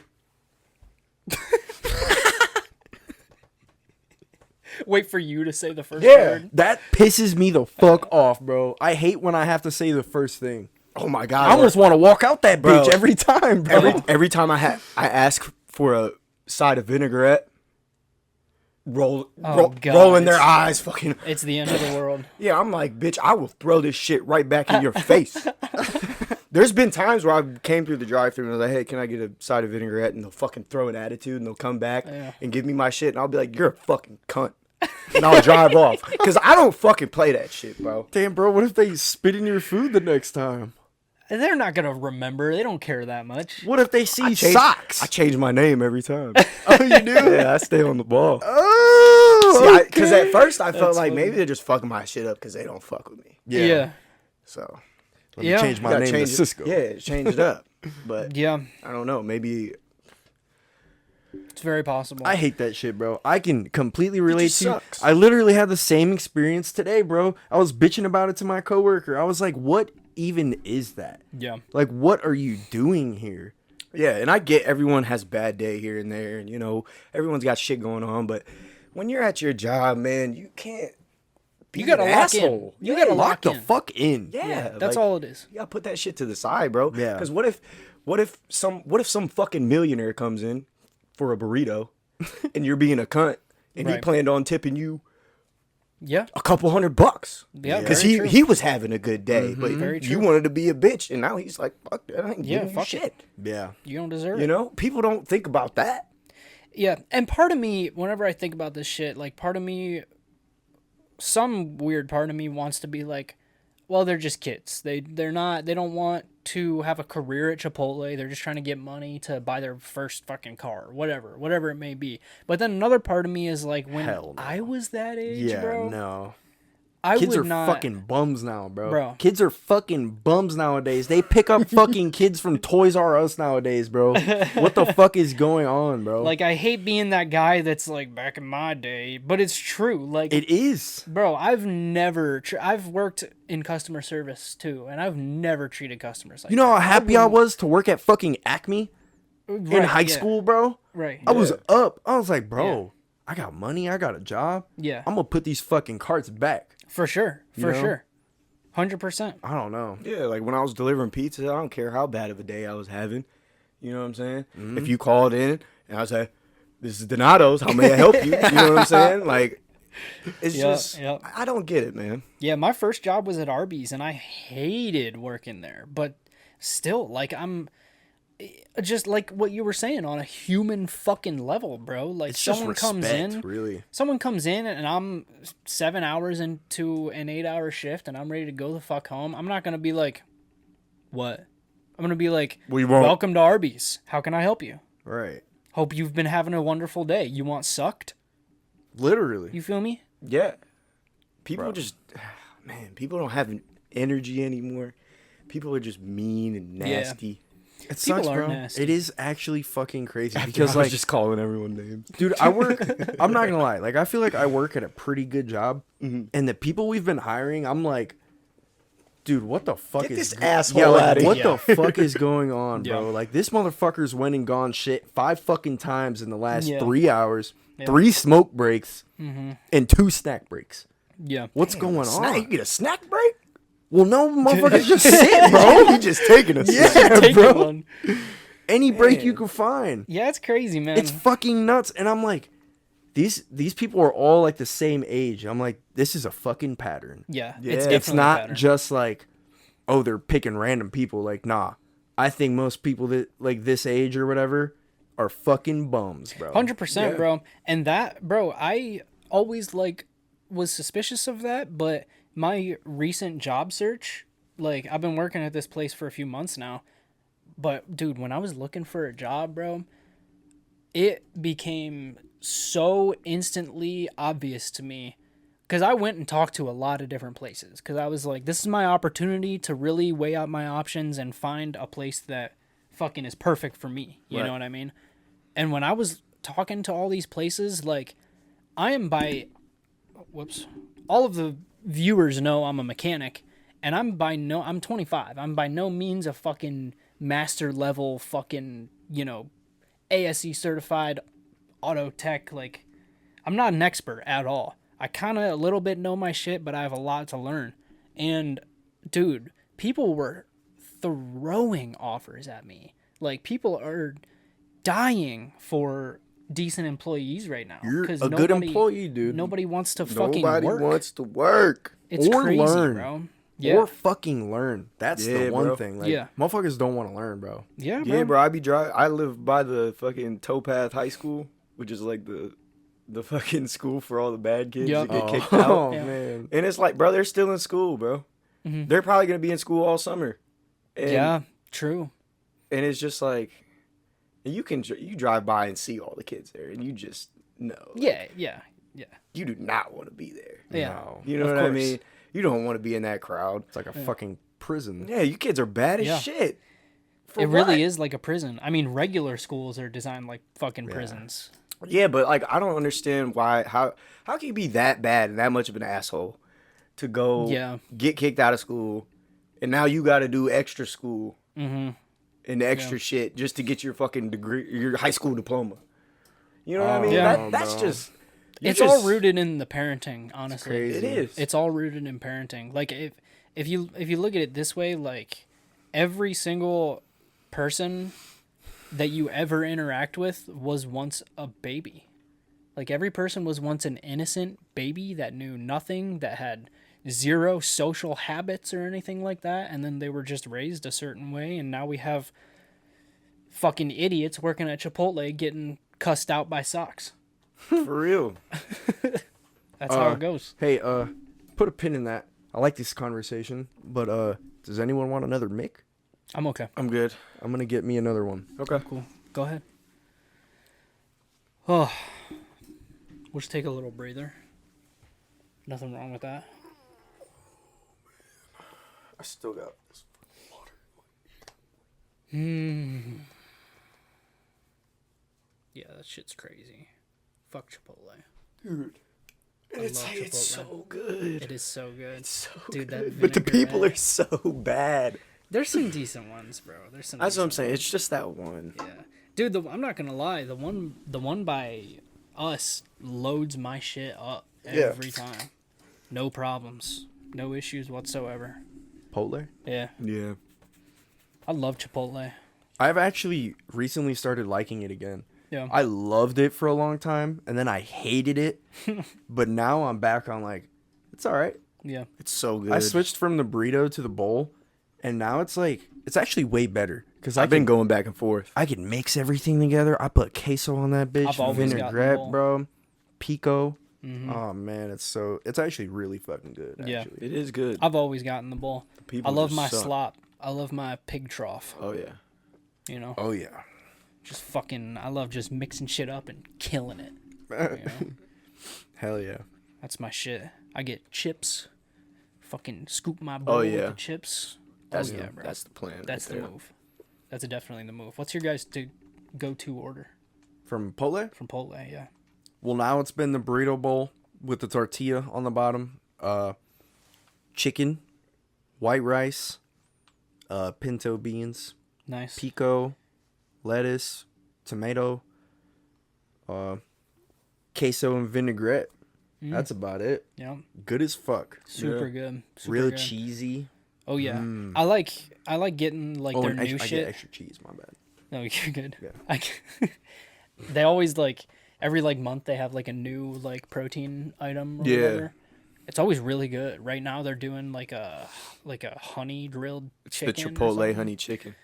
Speaker 3: Wait for you to say the first
Speaker 2: Yeah.
Speaker 3: word.
Speaker 1: That pisses me the fuck off, bro. I hate when I have to say the first thing.
Speaker 2: oh my God.
Speaker 1: I almost want to walk out that
Speaker 2: Bro.
Speaker 1: bitch every time, bro.
Speaker 2: every time I ask for a side of vinaigrette, roll
Speaker 3: God,
Speaker 2: rolling their
Speaker 3: it's-
Speaker 2: eyes, fucking.
Speaker 3: It's the end of the world.
Speaker 2: Yeah, I'm like, bitch, I will throw this shit right back in your face. There's been times where I came through the drive-thru and I was like, hey, can I get a side of vinaigrette? And they'll fucking throw an attitude and they'll come back and give me my shit. And I'll be like, you're a fucking cunt. And I'll drive off. Because I don't fucking play that shit, bro.
Speaker 1: Damn, bro. What if they spit in your food the next time?
Speaker 3: They're not gonna remember. They don't care that much.
Speaker 1: What if they see
Speaker 2: I
Speaker 1: socks?
Speaker 2: change my name every time.
Speaker 1: Oh, you do?
Speaker 2: Yeah, I stay on the ball.
Speaker 1: Oh,
Speaker 2: Because at first I felt
Speaker 3: That's
Speaker 2: like
Speaker 3: funny.
Speaker 2: maybe they're just fucking my shit up because they don't fuck with me.
Speaker 3: Yeah.
Speaker 2: So
Speaker 1: Let me
Speaker 3: Yeah.
Speaker 1: change my
Speaker 2: gotta
Speaker 1: name to
Speaker 2: change it.
Speaker 1: Cisco.
Speaker 2: Yeah, change it up. But
Speaker 3: Yeah.
Speaker 2: I don't know. Maybe
Speaker 3: It's very possible.
Speaker 1: I hate that shit, bro. I can completely relate
Speaker 2: just
Speaker 1: to you.
Speaker 2: sucks.
Speaker 1: I literally had the same experience today, bro. I was bitching about it to my coworker. I was like, what even is that?
Speaker 3: yeah.
Speaker 1: Like, what are you doing here?
Speaker 2: yeah, and I get everyone has bad day here and there, and you know everyone's got shit going on. But when you're at your job, man, you can't. Be
Speaker 3: You gotta
Speaker 2: an
Speaker 3: lock in.
Speaker 2: asshole.
Speaker 3: You gotta
Speaker 1: Lock
Speaker 3: lock
Speaker 1: the
Speaker 3: in.
Speaker 1: fuck in.
Speaker 2: Yeah,
Speaker 3: That's
Speaker 2: like,
Speaker 3: all it is.
Speaker 2: You gotta put that shit to the side, bro.
Speaker 1: Yeah.
Speaker 2: Because what if some fucking millionaire comes in for a burrito, and you're being a cunt, and he
Speaker 3: Right.
Speaker 2: planned on tipping you
Speaker 3: Yeah.
Speaker 2: a couple $100.
Speaker 3: Yeah.
Speaker 2: Because
Speaker 3: very true.
Speaker 2: he was having a good day, but
Speaker 3: Very
Speaker 2: you
Speaker 3: true.
Speaker 2: wanted to be a bitch, and now he's like, fuck that, I ain't giving you
Speaker 3: fuck it.
Speaker 2: shit.
Speaker 1: Yeah.
Speaker 3: You don't deserve
Speaker 2: You
Speaker 3: it.
Speaker 2: know, people don't think about that.
Speaker 3: Yeah, and part of me, whenever I think about this shit, like part of me, some weird part of me wants to be like, well, they're just kids. They don't want to have a career at Chipotle. They're just trying to get money to buy their first fucking car, whatever it may be. But then another part of me is like, when
Speaker 1: Hell no.
Speaker 3: I was that age,
Speaker 1: Yeah,
Speaker 3: bro,
Speaker 1: no.
Speaker 3: I
Speaker 1: Kids
Speaker 3: would
Speaker 1: are
Speaker 3: not.
Speaker 1: fucking bums now,
Speaker 3: Bro.
Speaker 1: Kids are fucking bums nowadays. They pick up fucking kids from Toys R Us nowadays, bro. What the fuck is going on, bro?
Speaker 3: Like, I hate being that guy that's like, back in my day, but it's true. Like,
Speaker 1: it is.
Speaker 3: bro, I've never. I've worked in customer service too, and I've never treated customers like.
Speaker 1: You know how happy I
Speaker 3: wouldn't-
Speaker 1: was to work at fucking Acme in
Speaker 3: Right,
Speaker 1: high
Speaker 3: yeah,
Speaker 1: school, bro?
Speaker 3: Right.
Speaker 1: I was up. I was like, bro,
Speaker 3: Yeah.
Speaker 1: I got money. I got a job.
Speaker 3: Yeah.
Speaker 1: I'm gonna put these fucking carts back.
Speaker 3: For sure. For
Speaker 1: know?
Speaker 3: sure. 100%.
Speaker 1: I don't know.
Speaker 2: Yeah, like when I was delivering pizza, I don't care how bad of a day I was having. You know what I'm saying?
Speaker 1: Mm-hmm.
Speaker 2: If you called in and I said, "This is Donato's, how may I help you?" You know what I'm saying? Like, it's
Speaker 3: Yeah,
Speaker 2: just,
Speaker 3: yeah.
Speaker 2: I don't get it, man.
Speaker 3: Yeah, my first job was at Arby's and I hated working there. But still, like, I'm just like what you were saying on a human fucking level, bro. Like,
Speaker 1: It's just
Speaker 3: someone
Speaker 1: respect,
Speaker 3: comes in.
Speaker 1: really.
Speaker 3: Someone comes in and I'm 7 hours into an 8-hour shift and I'm ready to go the fuck home. I'm not going to be like, what? I'm going to be like,
Speaker 2: We won't.
Speaker 3: welcome to Arby's. How can I help you?
Speaker 1: Right.
Speaker 3: Hope you've been having a wonderful day. You want sucked?
Speaker 1: Literally.
Speaker 3: You feel me?
Speaker 2: Yeah. People just, man, people don't have energy anymore. People are just mean and nasty.
Speaker 1: It
Speaker 3: People
Speaker 1: sucks,
Speaker 3: are
Speaker 1: bro.
Speaker 3: nasty.
Speaker 1: It is actually fucking crazy
Speaker 2: Because
Speaker 1: because,
Speaker 2: I was
Speaker 1: like,
Speaker 2: just calling everyone names.
Speaker 1: dude, I'm not gonna lie. Like, I feel like I work at a pretty good job, and the people we've been hiring, I'm like, dude, what the fuck
Speaker 2: Get
Speaker 1: is
Speaker 2: this asshole
Speaker 1: like,
Speaker 2: outta
Speaker 1: what
Speaker 2: here.
Speaker 1: the fuck is going on, bro?
Speaker 3: Yeah.
Speaker 1: Like, this motherfucker's went and gone shit 5 fucking times in the last
Speaker 3: Yeah.
Speaker 1: 3 hours, 3 smoke breaks, and 2 snack breaks.
Speaker 3: Yeah.
Speaker 1: What's going
Speaker 2: Snack, you
Speaker 1: on?
Speaker 2: get a snack break?
Speaker 1: Well, no, motherfuckers just sit,
Speaker 2: Bro,
Speaker 1: bro.
Speaker 2: you just taking a snack.
Speaker 1: Yeah,
Speaker 3: Take
Speaker 1: bro.
Speaker 3: one.
Speaker 1: Any break you can find.
Speaker 3: Yeah, it's crazy, man.
Speaker 1: It's fucking nuts. And I'm like, these people are all like the same age. I'm like, this is a fucking pattern.
Speaker 3: yeah,
Speaker 2: Yeah.
Speaker 3: it's
Speaker 2: It's
Speaker 3: definitely
Speaker 1: It's
Speaker 3: a
Speaker 1: not
Speaker 3: pattern.
Speaker 1: just like, oh, they're picking random people. Like, nah. I think most people that like this age or whatever are fucking bums, bro.
Speaker 3: 100%,
Speaker 2: Yeah.
Speaker 3: bro. And that, bro, I always like was suspicious of that, but my recent job search, like I've been working at this place for a few months now, but dude, when I was looking for a job, bro, it became so instantly obvious to me because I went and talked to a lot of different places because I was like, this is my opportunity to really weigh out my options and find a place that fucking is perfect for me. You
Speaker 1: Right.
Speaker 3: know what I mean? And when I was talking to all these places, like, I am all of the viewers know I'm a mechanic, and I'm 25. I'm by no means a fucking master level fucking, ASE certified auto tech. Like, I'm not an expert at all. I kind of a little bit know my shit, but I have a lot to learn. And dude, people were throwing offers at me. Like, people are dying for decent employees right now.
Speaker 1: You're
Speaker 3: 'cause
Speaker 1: a good employee, dude.
Speaker 3: Nobody wants to fucking
Speaker 2: Nobody
Speaker 3: work.
Speaker 2: wants to work.
Speaker 3: It's
Speaker 1: or
Speaker 3: crazy,
Speaker 1: learn.
Speaker 3: bro. Yeah.
Speaker 1: Or fucking learn. That's
Speaker 2: Yeah,
Speaker 1: the one
Speaker 2: bro.
Speaker 1: thing. Like,
Speaker 3: Yeah.
Speaker 1: motherfuckers don't want to learn, bro.
Speaker 3: yeah, bro.
Speaker 2: Yeah, bro, I live by the fucking Towpath High School, which is like the fucking school for all the bad kids
Speaker 3: Yup.
Speaker 2: that get
Speaker 1: Oh,
Speaker 2: kicked out.
Speaker 3: Yeah.
Speaker 1: man.
Speaker 2: And it's like, bro, they're still in school, bro. They're probably gonna be in school all summer. And,
Speaker 3: Yeah, true.
Speaker 2: and it's just like, you drive by and see all the kids there, and you just know,
Speaker 3: Yeah.
Speaker 2: you do not want to be there.
Speaker 3: Yeah.
Speaker 1: No.
Speaker 2: You know
Speaker 3: Of
Speaker 2: what I
Speaker 3: course.
Speaker 2: mean? You don't want to be in that crowd.
Speaker 1: It's like a fucking prison.
Speaker 2: Yeah, you kids are bad as
Speaker 3: Yeah.
Speaker 2: shit. For
Speaker 3: It really
Speaker 2: what?
Speaker 3: is like a prison. I mean, regular schools are designed like fucking prisons.
Speaker 2: Yeah, but like I don't understand how can you be that bad and that much of an asshole to go
Speaker 3: Yeah.
Speaker 2: get kicked out of school, and now you got to do extra school and extra shit just to get your fucking degree, your high school diploma. You know what I mean?
Speaker 3: Yeah.
Speaker 2: That's
Speaker 1: bro.
Speaker 2: just
Speaker 3: It's all rooted in the parenting, honestly.
Speaker 1: crazy.
Speaker 2: It is.
Speaker 3: It's all rooted in parenting. Like if you look at it this way, like every single person that you ever interact with was once a baby. Like, every person was once an innocent baby that knew nothing, that had zero social habits or anything like that, and then they were just raised a certain way, and now we have fucking idiots working at Chipotle getting cussed out by socks.
Speaker 2: For real.
Speaker 3: That's how it goes.
Speaker 1: Hey, put a pin in that. I like this conversation, but does anyone want another mic?
Speaker 3: I'm okay.
Speaker 2: I'm good.
Speaker 1: I'm gonna get me another one.
Speaker 2: Okay.
Speaker 3: Cool. Go ahead. Oh, we'll just take a little breather. Nothing wrong with that.
Speaker 2: I still got this water.
Speaker 3: Yeah, that shit's crazy. Fuck Chipotle.
Speaker 2: Dude.
Speaker 3: It's
Speaker 2: It's so good.
Speaker 3: It is so good.
Speaker 2: It's so
Speaker 3: Dude,
Speaker 2: good.
Speaker 3: that
Speaker 2: But the people
Speaker 3: vinaigrette.
Speaker 2: are so bad.
Speaker 3: There's some decent ones, bro. There's some.
Speaker 2: That's what I'm
Speaker 3: decent
Speaker 2: saying. It's just that one.
Speaker 3: ones. Yeah, dude. I'm not gonna lie. The one by us loads my shit up every time. No problems. No issues whatsoever.
Speaker 1: Chipotle?
Speaker 3: Yeah,
Speaker 2: Yeah.
Speaker 3: I love Chipotle.
Speaker 1: I've actually recently started liking it again.
Speaker 3: Yeah.
Speaker 1: I loved it for a long time, and then I hated it. But now I'm back on like, it's all right.
Speaker 3: Yeah.
Speaker 2: It's so good.
Speaker 1: I switched from the burrito to the bowl, and now it's like it's actually way better because
Speaker 2: I've been going back and forth.
Speaker 1: I can mix everything together. I put queso on that bitch,
Speaker 3: I've always gotten the
Speaker 1: vinaigrette,
Speaker 3: bowl.
Speaker 1: bro, pico. Oh man, it's actually really fucking good.
Speaker 3: Yeah.
Speaker 1: Actually.
Speaker 2: It is good.
Speaker 3: I've always gotten the bowl.
Speaker 2: People
Speaker 3: I love
Speaker 2: just
Speaker 3: my
Speaker 2: suck.
Speaker 3: slop. I love my pig trough.
Speaker 2: Oh, yeah.
Speaker 3: You know,
Speaker 1: Oh yeah.
Speaker 3: just fucking. I love just mixing shit up and killing it. You know?
Speaker 1: Hell yeah.
Speaker 3: That's my shit. I get chips. Fucking scoop my bowl
Speaker 2: yeah.
Speaker 3: with the chips.
Speaker 2: That's,
Speaker 3: yeah, bro.
Speaker 2: that's the plan.
Speaker 3: That's
Speaker 2: right
Speaker 3: the move. That's definitely the move. What's your guys' go-to order
Speaker 1: From Chipotle?
Speaker 3: from Chipotle? Yeah.
Speaker 1: Well, now it's been the burrito bowl with the tortilla on the bottom, chicken, white rice, pinto beans,
Speaker 3: Nice.
Speaker 1: pico, lettuce, tomato, queso and vinaigrette. That's about it.
Speaker 3: Yeah.
Speaker 1: Good as fuck.
Speaker 3: Super good. Super
Speaker 1: Real
Speaker 3: good.
Speaker 1: cheesy.
Speaker 3: Oh yeah. I like getting like their
Speaker 1: and
Speaker 3: new
Speaker 1: I get
Speaker 3: shit.
Speaker 1: extra cheese. My bad.
Speaker 3: No, you're good.
Speaker 1: Yeah.
Speaker 3: They always like every like month they have like a new like protein item or
Speaker 2: Yeah.
Speaker 3: whatever. It's always really good. Right now they're doing like a honey grilled
Speaker 2: It's
Speaker 3: chicken.
Speaker 2: the
Speaker 3: or
Speaker 2: Chipotle
Speaker 3: something.
Speaker 2: honey chicken.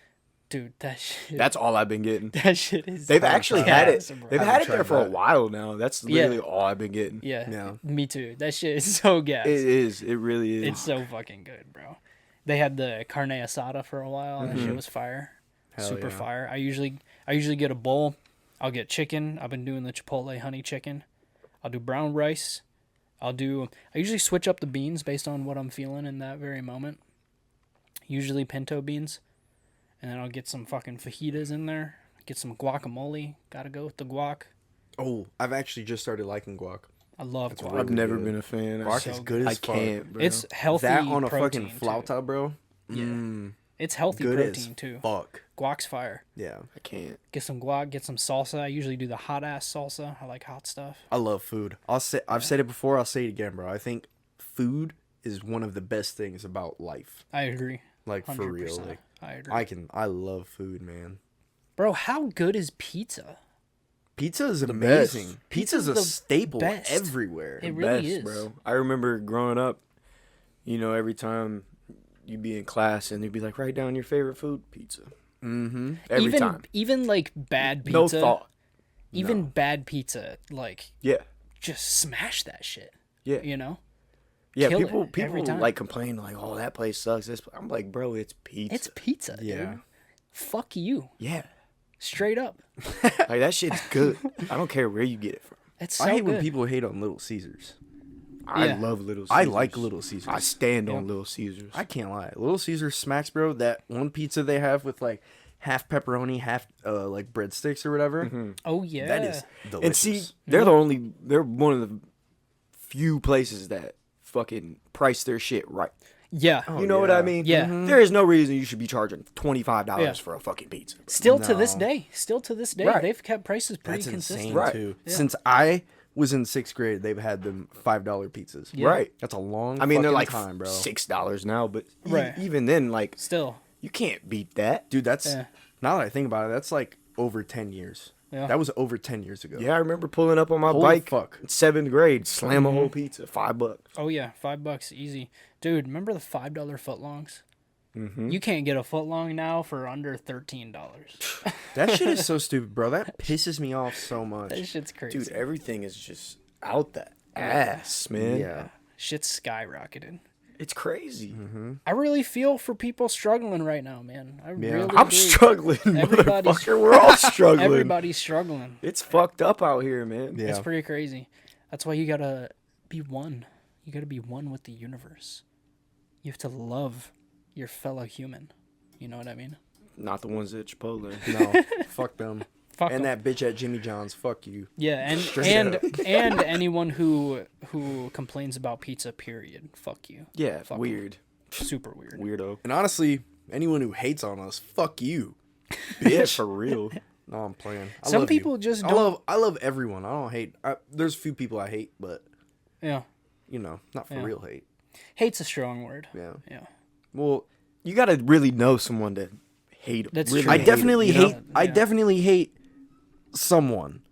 Speaker 3: Dude, that shit.
Speaker 2: That's all I've been getting.
Speaker 3: That shit is.
Speaker 2: They've actually had it.
Speaker 3: bro.
Speaker 2: They've
Speaker 1: I
Speaker 2: had it
Speaker 1: haven't
Speaker 2: there for
Speaker 1: tried
Speaker 2: a
Speaker 1: that.
Speaker 2: while now. That's
Speaker 3: Yeah.
Speaker 2: literally all I've been getting.
Speaker 3: Yeah,
Speaker 1: Yeah.
Speaker 3: me too. That shit is so gas.
Speaker 2: It is. It really is.
Speaker 3: It's so fucking good, bro. They had the carne asada for a while, and that shit was fire.
Speaker 1: Hell
Speaker 3: Super
Speaker 1: yeah.
Speaker 3: fire. I usually get a bowl. I'll get chicken. I've been doing the Chipotle honey chicken. I'll do brown rice. I usually switch up the beans based on what I'm feeling in that very moment. Usually pinto beans. And then I'll get some fucking fajitas in there. Get some guacamole. Gotta go with the guac.
Speaker 1: Oh, I've actually just started liking guac.
Speaker 3: I love guac.
Speaker 1: really
Speaker 2: I've never
Speaker 1: good.
Speaker 2: been a fan.
Speaker 1: Guac
Speaker 3: so
Speaker 1: is good
Speaker 2: I
Speaker 1: as fuck.
Speaker 2: can't, bro.
Speaker 3: It's healthy
Speaker 1: That on a
Speaker 3: protein,
Speaker 1: fucking
Speaker 3: too.
Speaker 1: flauta, bro.
Speaker 3: Yeah. It's healthy
Speaker 1: Good
Speaker 3: protein
Speaker 1: as
Speaker 3: too.
Speaker 1: fuck.
Speaker 3: Guac's fire.
Speaker 1: Yeah.
Speaker 2: I can't.
Speaker 3: Get some guac, get some salsa. I usually do the hot ass salsa. I like hot stuff.
Speaker 1: I love food. I've said it before. I'll say it again, bro. I think food is one of the best things about life.
Speaker 3: I agree.
Speaker 1: Like for real.
Speaker 3: 100%.
Speaker 1: Like
Speaker 3: I agree.
Speaker 1: I love food, man.
Speaker 3: Bro, how good is pizza?
Speaker 1: Pizza is
Speaker 2: best.
Speaker 1: amazing. Pizza's a
Speaker 3: the
Speaker 1: staple
Speaker 3: best.
Speaker 1: everywhere.
Speaker 3: It really
Speaker 2: Best,
Speaker 3: is.
Speaker 2: bro. I remember growing up, every time you'd be in class and they'd be like, write down your favorite food, pizza.
Speaker 1: Mm-hmm.
Speaker 2: Every time.
Speaker 3: Even like bad pizza.
Speaker 2: No thought.
Speaker 3: Even bad pizza, like
Speaker 2: Yeah.
Speaker 3: just smash that shit.
Speaker 2: Yeah.
Speaker 3: You know?
Speaker 2: Yeah,
Speaker 3: Kill it
Speaker 2: people
Speaker 3: every time.
Speaker 2: like complain like, "Oh, that place sucks." I'm like, "Bro, it's pizza."
Speaker 3: It's pizza,
Speaker 1: Yeah.
Speaker 3: dude. Fuck you.
Speaker 2: yeah.
Speaker 3: Straight up.
Speaker 2: Like that shit's good. I don't care where you get it from.
Speaker 3: It's so
Speaker 1: I hate
Speaker 3: good.
Speaker 1: when people hate on Little Caesars.
Speaker 2: I
Speaker 3: Yeah.
Speaker 2: love Little Caesars.
Speaker 1: I like Little Caesars.
Speaker 2: I stand on Little Caesars.
Speaker 1: I can't lie. Little Caesars smacks, bro. That one pizza they have with like half pepperoni, half like breadsticks or whatever.
Speaker 3: Oh yeah.
Speaker 1: That is delicious.
Speaker 2: And see, they're one of the few places that fucking price their shit right.
Speaker 3: Yeah.
Speaker 2: You know what I mean?
Speaker 3: Yeah.
Speaker 2: There is no reason you should be charging $25
Speaker 3: Yeah.
Speaker 2: for a fucking pizza.
Speaker 3: Still to this
Speaker 1: No.
Speaker 3: day,
Speaker 2: Right.
Speaker 3: they've kept prices pretty
Speaker 1: That's
Speaker 3: consistent.
Speaker 1: insane
Speaker 2: Right.
Speaker 1: too.
Speaker 3: Yeah.
Speaker 1: Since I was in 6th grade, they've had them $5 pizzas.
Speaker 3: Yeah.
Speaker 2: Right.
Speaker 1: That's a long.
Speaker 2: I mean, they're
Speaker 1: fucking
Speaker 2: like
Speaker 1: time, bro.
Speaker 2: $6 now, but
Speaker 3: Right.
Speaker 2: even then, like,
Speaker 3: Still.
Speaker 2: you can't beat that.
Speaker 1: Dude, that's
Speaker 3: Yeah.
Speaker 1: now that I think about it, that's like over 10 years.
Speaker 3: Yeah.
Speaker 1: That was over 10 years ago.
Speaker 2: Yeah, I remember pulling up on my
Speaker 1: Holy
Speaker 2: bike
Speaker 1: fuck.
Speaker 2: in 7th grade, slam a whole pizza, $5.
Speaker 3: Oh yeah, $5 easy, dude. Remember the $5 footlongs? You can't get a footlong now for under $13.
Speaker 1: That shit is so stupid, bro. That pisses me off so much.
Speaker 3: That shit's crazy.
Speaker 2: Dude, everything is just out the ass, man.
Speaker 1: Yeah.
Speaker 3: Shit's skyrocketed.
Speaker 2: It's crazy.
Speaker 3: I really feel for people struggling right now, man. I really
Speaker 2: I'm
Speaker 3: do.
Speaker 2: struggling,
Speaker 3: Everybody's-
Speaker 2: motherfucker. We're all struggling.
Speaker 3: Everybody's struggling.
Speaker 2: It's fucked up out here, man.
Speaker 1: Yeah.
Speaker 3: It's pretty crazy. That's why you gotta be one. You gotta be one with the universe. You have to love your fellow human. You know what I mean?
Speaker 2: Not the ones at Chipotle.
Speaker 1: No, fuck them.
Speaker 3: Fuck
Speaker 1: And
Speaker 3: 'em.
Speaker 1: that bitch at Jimmy John's, fuck you.
Speaker 3: Yeah,
Speaker 1: Straight
Speaker 3: and anyone who complains about pizza, period. Fuck you.
Speaker 2: Yeah,
Speaker 3: Fuck 'em.
Speaker 2: weird.
Speaker 3: Super weird.
Speaker 2: Weirdo.
Speaker 1: And honestly, anyone who hates on us, fuck you.
Speaker 2: Yeah, for real.
Speaker 1: No, I'm playing. I
Speaker 3: Some
Speaker 1: love you.
Speaker 3: people just
Speaker 1: I
Speaker 3: don't.
Speaker 1: love everyone. I don't hate. There's a few people I hate, but
Speaker 3: Yeah,
Speaker 1: you know, not for
Speaker 3: Yeah.
Speaker 1: real hate.
Speaker 3: hate's a strong word.
Speaker 1: Yeah.
Speaker 3: Yeah.
Speaker 1: Well,
Speaker 2: You gotta really know someone to hate them.
Speaker 3: That's
Speaker 2: really
Speaker 3: true.
Speaker 1: I
Speaker 3: hate
Speaker 1: definitely
Speaker 3: it, you know?
Speaker 1: hate. I
Speaker 3: Yeah.
Speaker 1: definitely hate someone.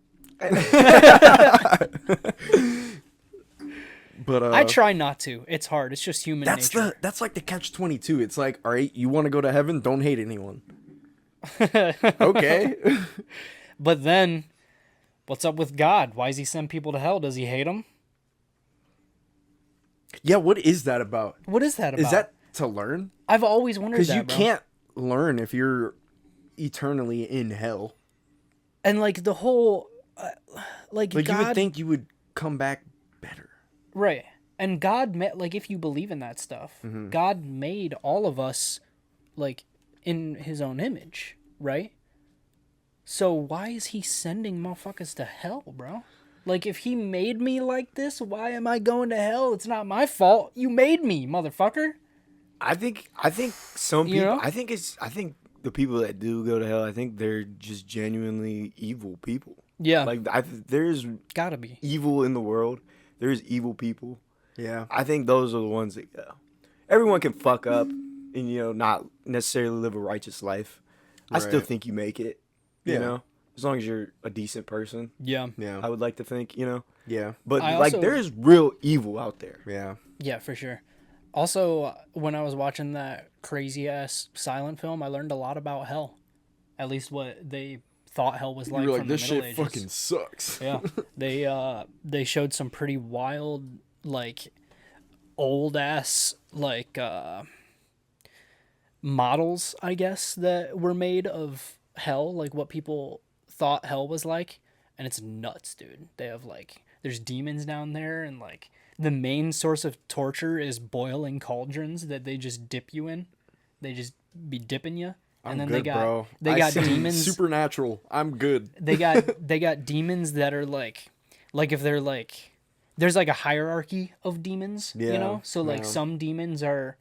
Speaker 1: But
Speaker 3: I try not to. It's hard. It's just human nature.
Speaker 1: that's like the catch-22. It's like, all right, you want to go to heaven? Don't hate anyone. Okay.
Speaker 3: But then, what's up with God? Why does he send people to hell? Does he hate them?
Speaker 1: Yeah. What is that about?
Speaker 3: What is that about?
Speaker 1: Is that to learn?
Speaker 3: I've always wondered
Speaker 1: Because
Speaker 3: that,
Speaker 1: you
Speaker 3: bro.
Speaker 1: can't learn if you're eternally in hell.
Speaker 3: And like the whole, like
Speaker 1: Like
Speaker 3: God,
Speaker 1: you would think you would come back better.
Speaker 3: right? And God, like if you believe in that stuff,
Speaker 1: Mm-hmm.
Speaker 3: God made all of us, like in His own image, right? So why is He sending motherfuckers to hell, bro? Like if He made me like this, why am I going to hell? It's not my fault. You made me, motherfucker.
Speaker 2: I think some
Speaker 3: You
Speaker 2: people.
Speaker 3: know?
Speaker 2: I think the people that do go to hell. I think they're just genuinely evil people.
Speaker 3: Yeah,
Speaker 2: Like there's
Speaker 3: gotta be.
Speaker 2: evil in the world. There's evil people.
Speaker 1: Yeah.
Speaker 2: I think those are the ones that go. Everyone can fuck up and not necessarily live a righteous life. I still
Speaker 1: Right.
Speaker 2: think you make it. You
Speaker 1: Yeah.
Speaker 2: know, as long as you're a decent person.
Speaker 3: Yeah,
Speaker 1: Yeah.
Speaker 2: I would like to think.
Speaker 1: Yeah.
Speaker 2: But
Speaker 3: I
Speaker 2: like
Speaker 3: also-
Speaker 2: there is real evil out there.
Speaker 1: Yeah.
Speaker 3: yeah, for sure. Also, when I was watching that crazy ass silent film, I learned a lot about hell. At least what they thought hell was like
Speaker 1: You're like,
Speaker 3: from
Speaker 1: this
Speaker 3: the Middle
Speaker 1: shit
Speaker 3: Ages.
Speaker 1: fucking sucks.
Speaker 3: Yeah, they showed some pretty wild, like old ass like models, I guess, that were made of hell, like what people thought hell was like, and it's nuts, dude. They have like there's demons down there, and like the main source of torture is boiling cauldrons that they just dip you in. They just be dipping you. And then
Speaker 1: good,
Speaker 3: they got
Speaker 1: bro.
Speaker 3: they
Speaker 1: I
Speaker 3: got
Speaker 1: see
Speaker 3: demons.
Speaker 1: Supernatural. I'm good.
Speaker 3: They got demons that are like if they're like there's like a hierarchy of demons, you
Speaker 1: Yeah,
Speaker 3: know? So like
Speaker 1: yeah.
Speaker 3: some demons are,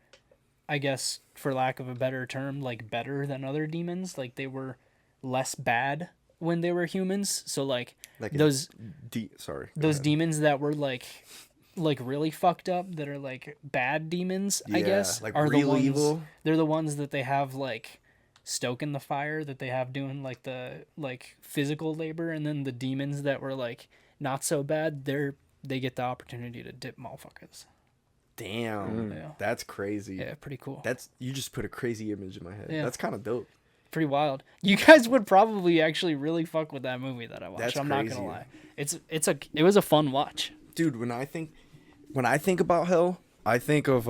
Speaker 3: I guess for lack of a better term, like better than other demons. Like they were less bad when they were humans. So like
Speaker 1: Like
Speaker 3: those
Speaker 1: sorry. Go
Speaker 3: those
Speaker 1: ahead.
Speaker 3: demons that were like really fucked up, that are like bad demons, I
Speaker 1: Yeah,
Speaker 3: guess,
Speaker 1: like
Speaker 3: are the
Speaker 1: real
Speaker 3: ones,
Speaker 1: evil.
Speaker 3: they're the ones that they have like stoking the fire, that they have doing like the like physical labor, and then the demons that were like not so bad, they get the opportunity to dip motherfuckers.
Speaker 1: Damn.
Speaker 3: Yeah.
Speaker 1: That's crazy.
Speaker 3: Yeah, pretty cool.
Speaker 1: That's you just put a crazy image in my head.
Speaker 3: Yeah.
Speaker 1: That's kind of dope.
Speaker 3: Pretty wild. You guys would probably actually really fuck with that movie that I watched.
Speaker 1: That's
Speaker 3: I'm not
Speaker 1: crazy.
Speaker 3: gonna lie. It was a fun watch.
Speaker 1: Dude, when I think about hell, I think of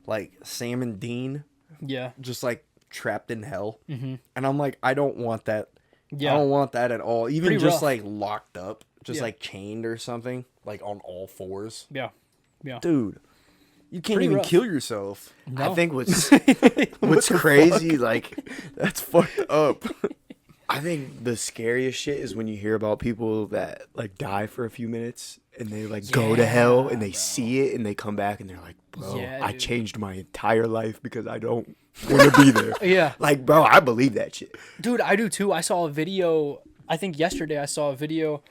Speaker 1: like Sam and Dean
Speaker 3: Yeah.
Speaker 1: just like trapped in hell. Mm-hmm. And I'm like, I don't want that.
Speaker 3: Yeah.
Speaker 1: I don't want that at all. Even
Speaker 3: Pretty
Speaker 1: just
Speaker 3: rough.
Speaker 1: like locked up, just
Speaker 3: Yeah.
Speaker 1: like chained or something, like on all fours.
Speaker 3: Yeah. Yeah.
Speaker 1: Dude, you can't
Speaker 3: Pretty
Speaker 1: even
Speaker 3: rough.
Speaker 1: kill yourself.
Speaker 3: No.
Speaker 2: I think what's crazy, like
Speaker 1: That's fucked up.
Speaker 2: I think the scariest shit is when you hear about people that like die for a few minutes and they like go to hell and they see it and they come back and they're like, bro,
Speaker 3: Yeah,
Speaker 2: I
Speaker 3: dude.
Speaker 2: changed my entire life because I don't want to be there.
Speaker 3: Yeah.
Speaker 2: Like, bro, I believe that shit.
Speaker 3: Dude, I do too. I saw a video, I think yesterday I saw a video.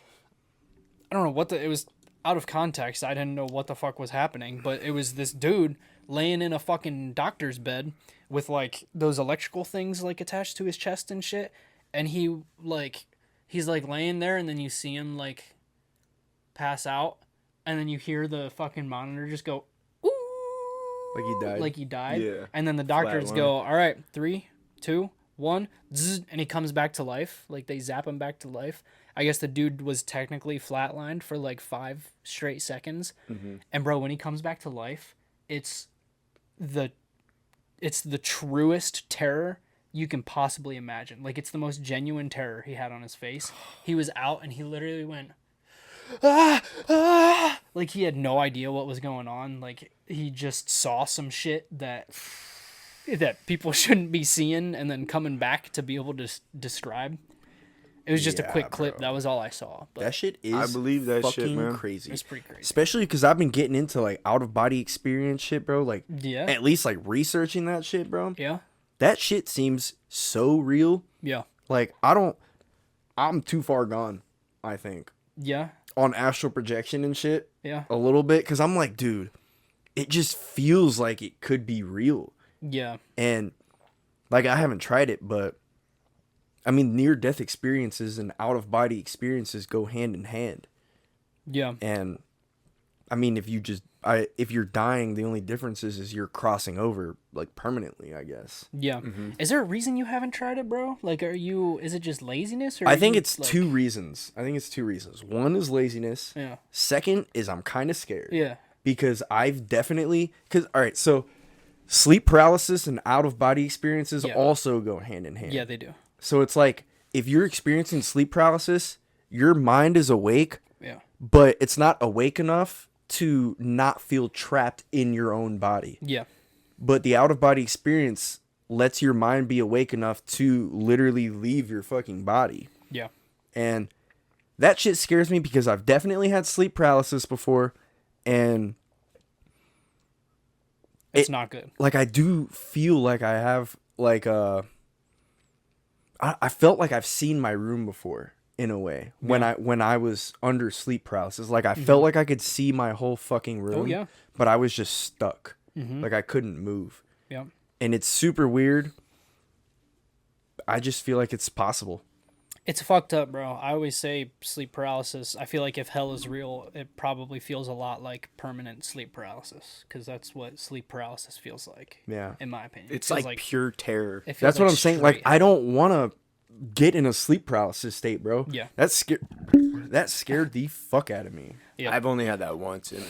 Speaker 3: I don't know it was out of context. I didn't know what the fuck was happening, but it was this dude laying in a fucking doctor's bed with like those electrical things like attached to his chest and shit. And he he's like laying there, and then you see him like pass out, and then you hear the fucking monitor just go, ooh,
Speaker 1: Like he died.
Speaker 3: like he died.
Speaker 2: Yeah.
Speaker 3: And then the doctors
Speaker 2: Flatline.
Speaker 3: go, all right, 3, 2, 1, zzz, and he comes back to life. Like they zap him back to life. I guess the dude was technically flatlined for like 5 straight seconds. And bro, when he comes back to life, it's the truest terror you can possibly imagine. Like it's the most genuine terror he had on his face. He was out and he literally went, ah, ah. Like he had no idea what was going on. Like he just saw some shit that people shouldn't be seeing and then coming back to be able to describe. It was just a
Speaker 1: Yeah,
Speaker 3: quick clip.
Speaker 1: bro.
Speaker 3: That was all I saw. But
Speaker 1: That shit is
Speaker 2: I believe that shit,
Speaker 1: fucking
Speaker 2: man.
Speaker 1: crazy.
Speaker 3: it's pretty crazy.
Speaker 1: Especially because I've been getting into like out of body experience shit, bro. Like
Speaker 3: Yeah.
Speaker 1: at least like researching that shit, bro.
Speaker 3: Yeah.
Speaker 1: That shit seems so real.
Speaker 3: Yeah.
Speaker 1: Like I'm too far gone, I think,
Speaker 3: Yeah.
Speaker 1: on astral projection and shit.
Speaker 3: Yeah.
Speaker 1: A little bit, because I'm like, dude, it just feels like it could be real.
Speaker 3: Yeah.
Speaker 1: And like I haven't tried it, but I mean, near death experiences and out of body experiences go hand in hand.
Speaker 3: Yeah.
Speaker 1: And I mean, if you're dying, the only difference is you're crossing over like permanently, I guess.
Speaker 3: Yeah. Is there a reason you haven't tried it, bro? Like, is it just laziness? Or
Speaker 1: I
Speaker 3: are
Speaker 1: think
Speaker 3: you,
Speaker 1: it's
Speaker 3: like...
Speaker 1: 2 reasons. One is laziness.
Speaker 3: Yeah.
Speaker 1: Second is I'm kind of scared.
Speaker 3: Yeah.
Speaker 1: Because all right, so sleep paralysis and out of body experiences
Speaker 3: Yeah.
Speaker 1: also go hand in hand.
Speaker 3: Yeah, they do.
Speaker 1: So it's like if you're experiencing sleep paralysis, your mind is awake,
Speaker 3: Yeah.
Speaker 1: but it's not awake enough to not feel trapped in your own body.
Speaker 3: Yeah.
Speaker 1: But the out of body experience lets your mind be awake enough to literally leave your fucking body.
Speaker 3: Yeah.
Speaker 1: And that shit scares me because I've definitely had sleep paralysis before, and
Speaker 3: It's not good.
Speaker 1: like I do feel like I have like I felt like I've seen my room before in a way when I was under sleep paralysis. Like I felt like I could see my whole fucking room.
Speaker 3: Oh, yeah.
Speaker 1: But I was just stuck. Like I couldn't move.
Speaker 3: Yeah.
Speaker 1: And it's super weird. I just feel like it's possible.
Speaker 3: It's fucked up, bro. I always say sleep paralysis. I feel like if hell is real, it probably feels a lot like permanent sleep paralysis, because that's what sleep paralysis feels like.
Speaker 1: Yeah.
Speaker 3: In my opinion,
Speaker 2: It's
Speaker 3: It feels
Speaker 2: like pure terror.
Speaker 3: it feels
Speaker 1: That's what I'm saying. Like
Speaker 3: straight
Speaker 1: I don't want to get in a sleep paralysis state, bro.
Speaker 3: Yeah.
Speaker 1: That scared the fuck out of me.
Speaker 3: Yeah.
Speaker 2: I've only had that once, and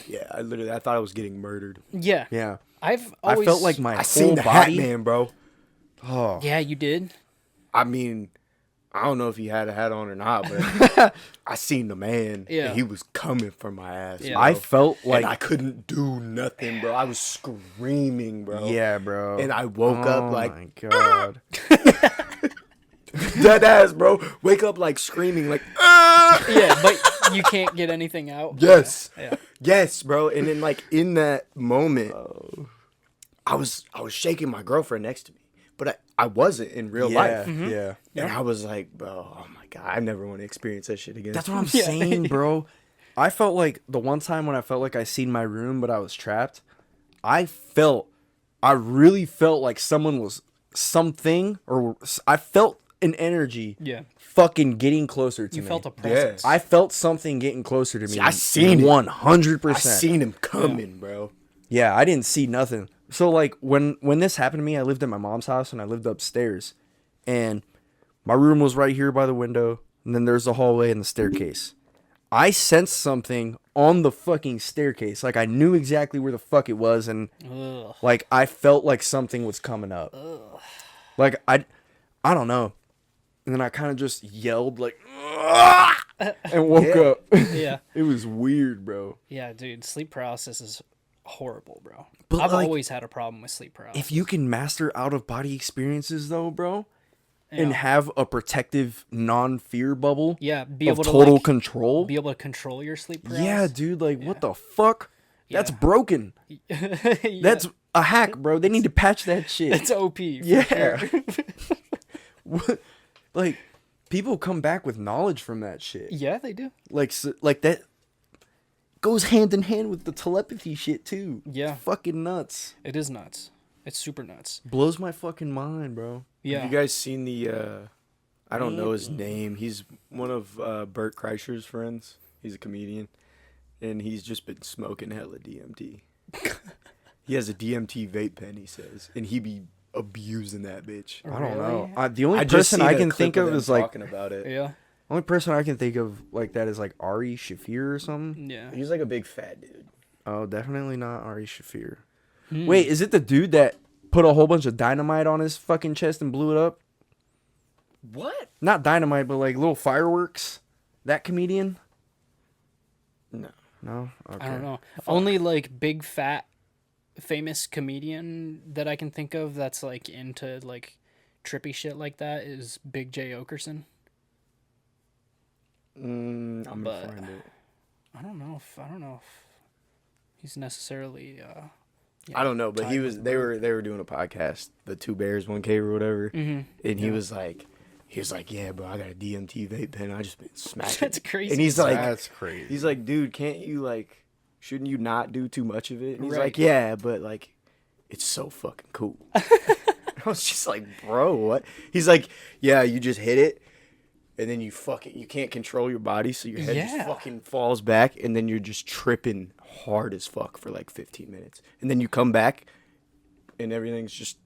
Speaker 2: I thought I was getting murdered.
Speaker 3: Yeah.
Speaker 1: Yeah.
Speaker 3: I've always
Speaker 1: I felt like my
Speaker 2: I
Speaker 1: whole
Speaker 2: seen the
Speaker 1: body.
Speaker 2: Hat Man, bro.
Speaker 1: Oh.
Speaker 3: Yeah, you did.
Speaker 2: I mean, I don't know if he had a hat on or not, but I seen the man.
Speaker 3: Yeah.
Speaker 2: And he was coming for my ass.
Speaker 3: Yeah.
Speaker 2: Bro.
Speaker 1: I felt like
Speaker 2: and I couldn't do nothing, bro. I was screaming, bro.
Speaker 1: yeah, bro.
Speaker 2: And I woke up like,
Speaker 1: oh my god.
Speaker 2: dead ass, bro. Wake up like screaming, like,
Speaker 3: Yeah, but you can't get anything out.
Speaker 2: yes.
Speaker 3: Yeah.
Speaker 2: Yes, bro. And then like in that moment, I was shaking my girlfriend next to me, but I wasn't in real
Speaker 1: Yeah,
Speaker 2: life.
Speaker 1: yeah.
Speaker 2: And I was like, bro, oh my god, I never want to experience that shit again.
Speaker 1: That's what I'm
Speaker 3: Yeah.
Speaker 1: saying, bro. I felt like the one time when I felt like I seen my room, but I was trapped. I really felt like I felt an energy.
Speaker 3: Yeah.
Speaker 1: Fucking getting closer to
Speaker 3: You
Speaker 1: me.
Speaker 3: felt a presence.
Speaker 1: I felt something getting closer to me.
Speaker 2: I seen it.
Speaker 1: 100%.
Speaker 2: I seen him coming, bro.
Speaker 1: Yeah, I didn't see nothing. So like when this happened to me, I lived at my mom's house and I lived upstairs, and my room was right here by the window, and then there's the hallway and the staircase. I sensed something on the fucking staircase. Like I knew exactly where the fuck it was, and
Speaker 3: Ugh.
Speaker 1: like I felt like something was coming up. Like I don't know. And then I kind of just yelled like and woke up.
Speaker 3: Yeah.
Speaker 1: It was weird, bro.
Speaker 3: Yeah, dude. Sleep paralysis is horrible, bro.
Speaker 1: But,
Speaker 3: I've
Speaker 1: like,
Speaker 3: always had a problem with sleep paralysis.
Speaker 1: If you can master out of body experiences though, bro, and
Speaker 3: Yeah.
Speaker 1: have a protective non-fear bubble
Speaker 3: Yeah, be
Speaker 1: of
Speaker 3: able to
Speaker 1: total
Speaker 3: like,
Speaker 1: control.
Speaker 3: be able to control your sleep paralysis.
Speaker 1: Yeah, dude, like what the fuck? That's
Speaker 3: Yeah.
Speaker 1: broken.
Speaker 3: Yeah.
Speaker 1: That's a hack, bro. They need to patch that shit.
Speaker 3: It's OP. For
Speaker 1: Yeah.
Speaker 3: sure.
Speaker 1: What? Like people come back with knowledge from that shit.
Speaker 3: Yeah, they do.
Speaker 1: Like that goes hand in hand with the telepathy shit too.
Speaker 3: Yeah.
Speaker 1: It's fucking nuts.
Speaker 3: It is nuts. It's super nuts.
Speaker 1: Blows my fucking mind, bro.
Speaker 3: Yeah.
Speaker 2: Have you guys seen the I don't know his name. He's one of Bert Kreischer's friends. He's a comedian, and he's just been smoking hella DMT. He has a DMT vape pen, he says, and he be abusing that bitch.
Speaker 1: I don't know.
Speaker 3: Really?
Speaker 1: The only
Speaker 2: I just
Speaker 1: person
Speaker 2: seen
Speaker 1: I
Speaker 2: a
Speaker 1: can
Speaker 2: clip
Speaker 1: think of
Speaker 2: them
Speaker 1: is like
Speaker 2: talking about it.
Speaker 3: Yeah.
Speaker 1: only person I can think of like that is like Ari Shafir or something.
Speaker 3: Yeah.
Speaker 2: He's like a big fat dude.
Speaker 1: Oh, definitely not Ari Shafir.
Speaker 3: Hmm.
Speaker 1: Wait, is it the dude that put a whole bunch of dynamite on his fucking chest and blew it up?
Speaker 2: What?
Speaker 1: Not dynamite, but like little fireworks. That comedian?
Speaker 2: No.
Speaker 1: No? Okay.
Speaker 3: I don't know. Only like big fat famous comedian that I can think of that's like into like trippy shit like that is Big J Okerson.
Speaker 2: I'm gonna
Speaker 3: But-
Speaker 2: find it.
Speaker 3: I don't know if he's necessarily
Speaker 2: I don't know, but
Speaker 3: tied with
Speaker 2: they were doing a podcast, the Two Bears 1K or whatever, and he was like, yeah, bro, I got a DMT vape pen. I just been smacking.
Speaker 3: That's crazy.
Speaker 2: And he's like,
Speaker 1: That's crazy.
Speaker 2: he's like, dude, can't you like, shouldn't you not do too much of it? And he's
Speaker 3: Right.
Speaker 2: like, yeah, but like, it's so fucking cool. I was just like, bro, what? He's like, yeah, you just hit it. And then you can't control your body, so your head just
Speaker 3: Yeah.
Speaker 2: fucking falls back, and then you're just tripping hard as fuck for like 15 minutes. And then you come back, and everything's just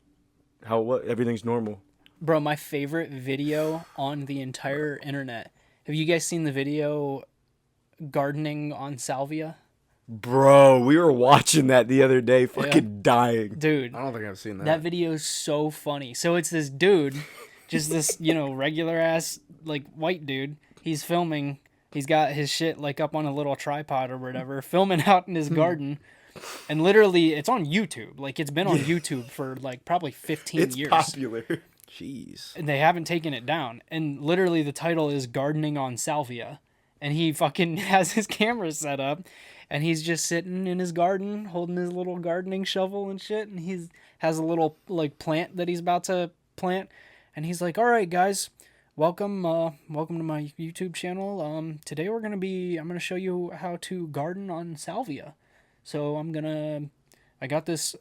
Speaker 2: everything's normal.
Speaker 3: Bro, my favorite video on the entire internet. Have you guys seen the video gardening on salvia?
Speaker 2: Bro, we were watching that the other day, fucking dying.
Speaker 3: Dude,
Speaker 1: I don't think I've seen that.
Speaker 3: that video is so funny. So it's this dude, just this, regular ass like white dude. He's filming. He's got his shit like up on a little tripod or whatever, filming out in his garden. And literally it's on YouTube. Like it's been on YouTube for like probably 15
Speaker 2: It's
Speaker 3: years.
Speaker 2: popular.
Speaker 1: Jeez.
Speaker 3: And they haven't taken it down. And literally the title is Gardening on Salvia. And he fucking has his camera set up and he's just sitting in his garden holding his little gardening shovel and shit, and he's has a little like plant that he's about to plant, and he's like, all right guys, welcome to my YouTube channel. Today I'm gonna show you how to garden on salvia. So I got this,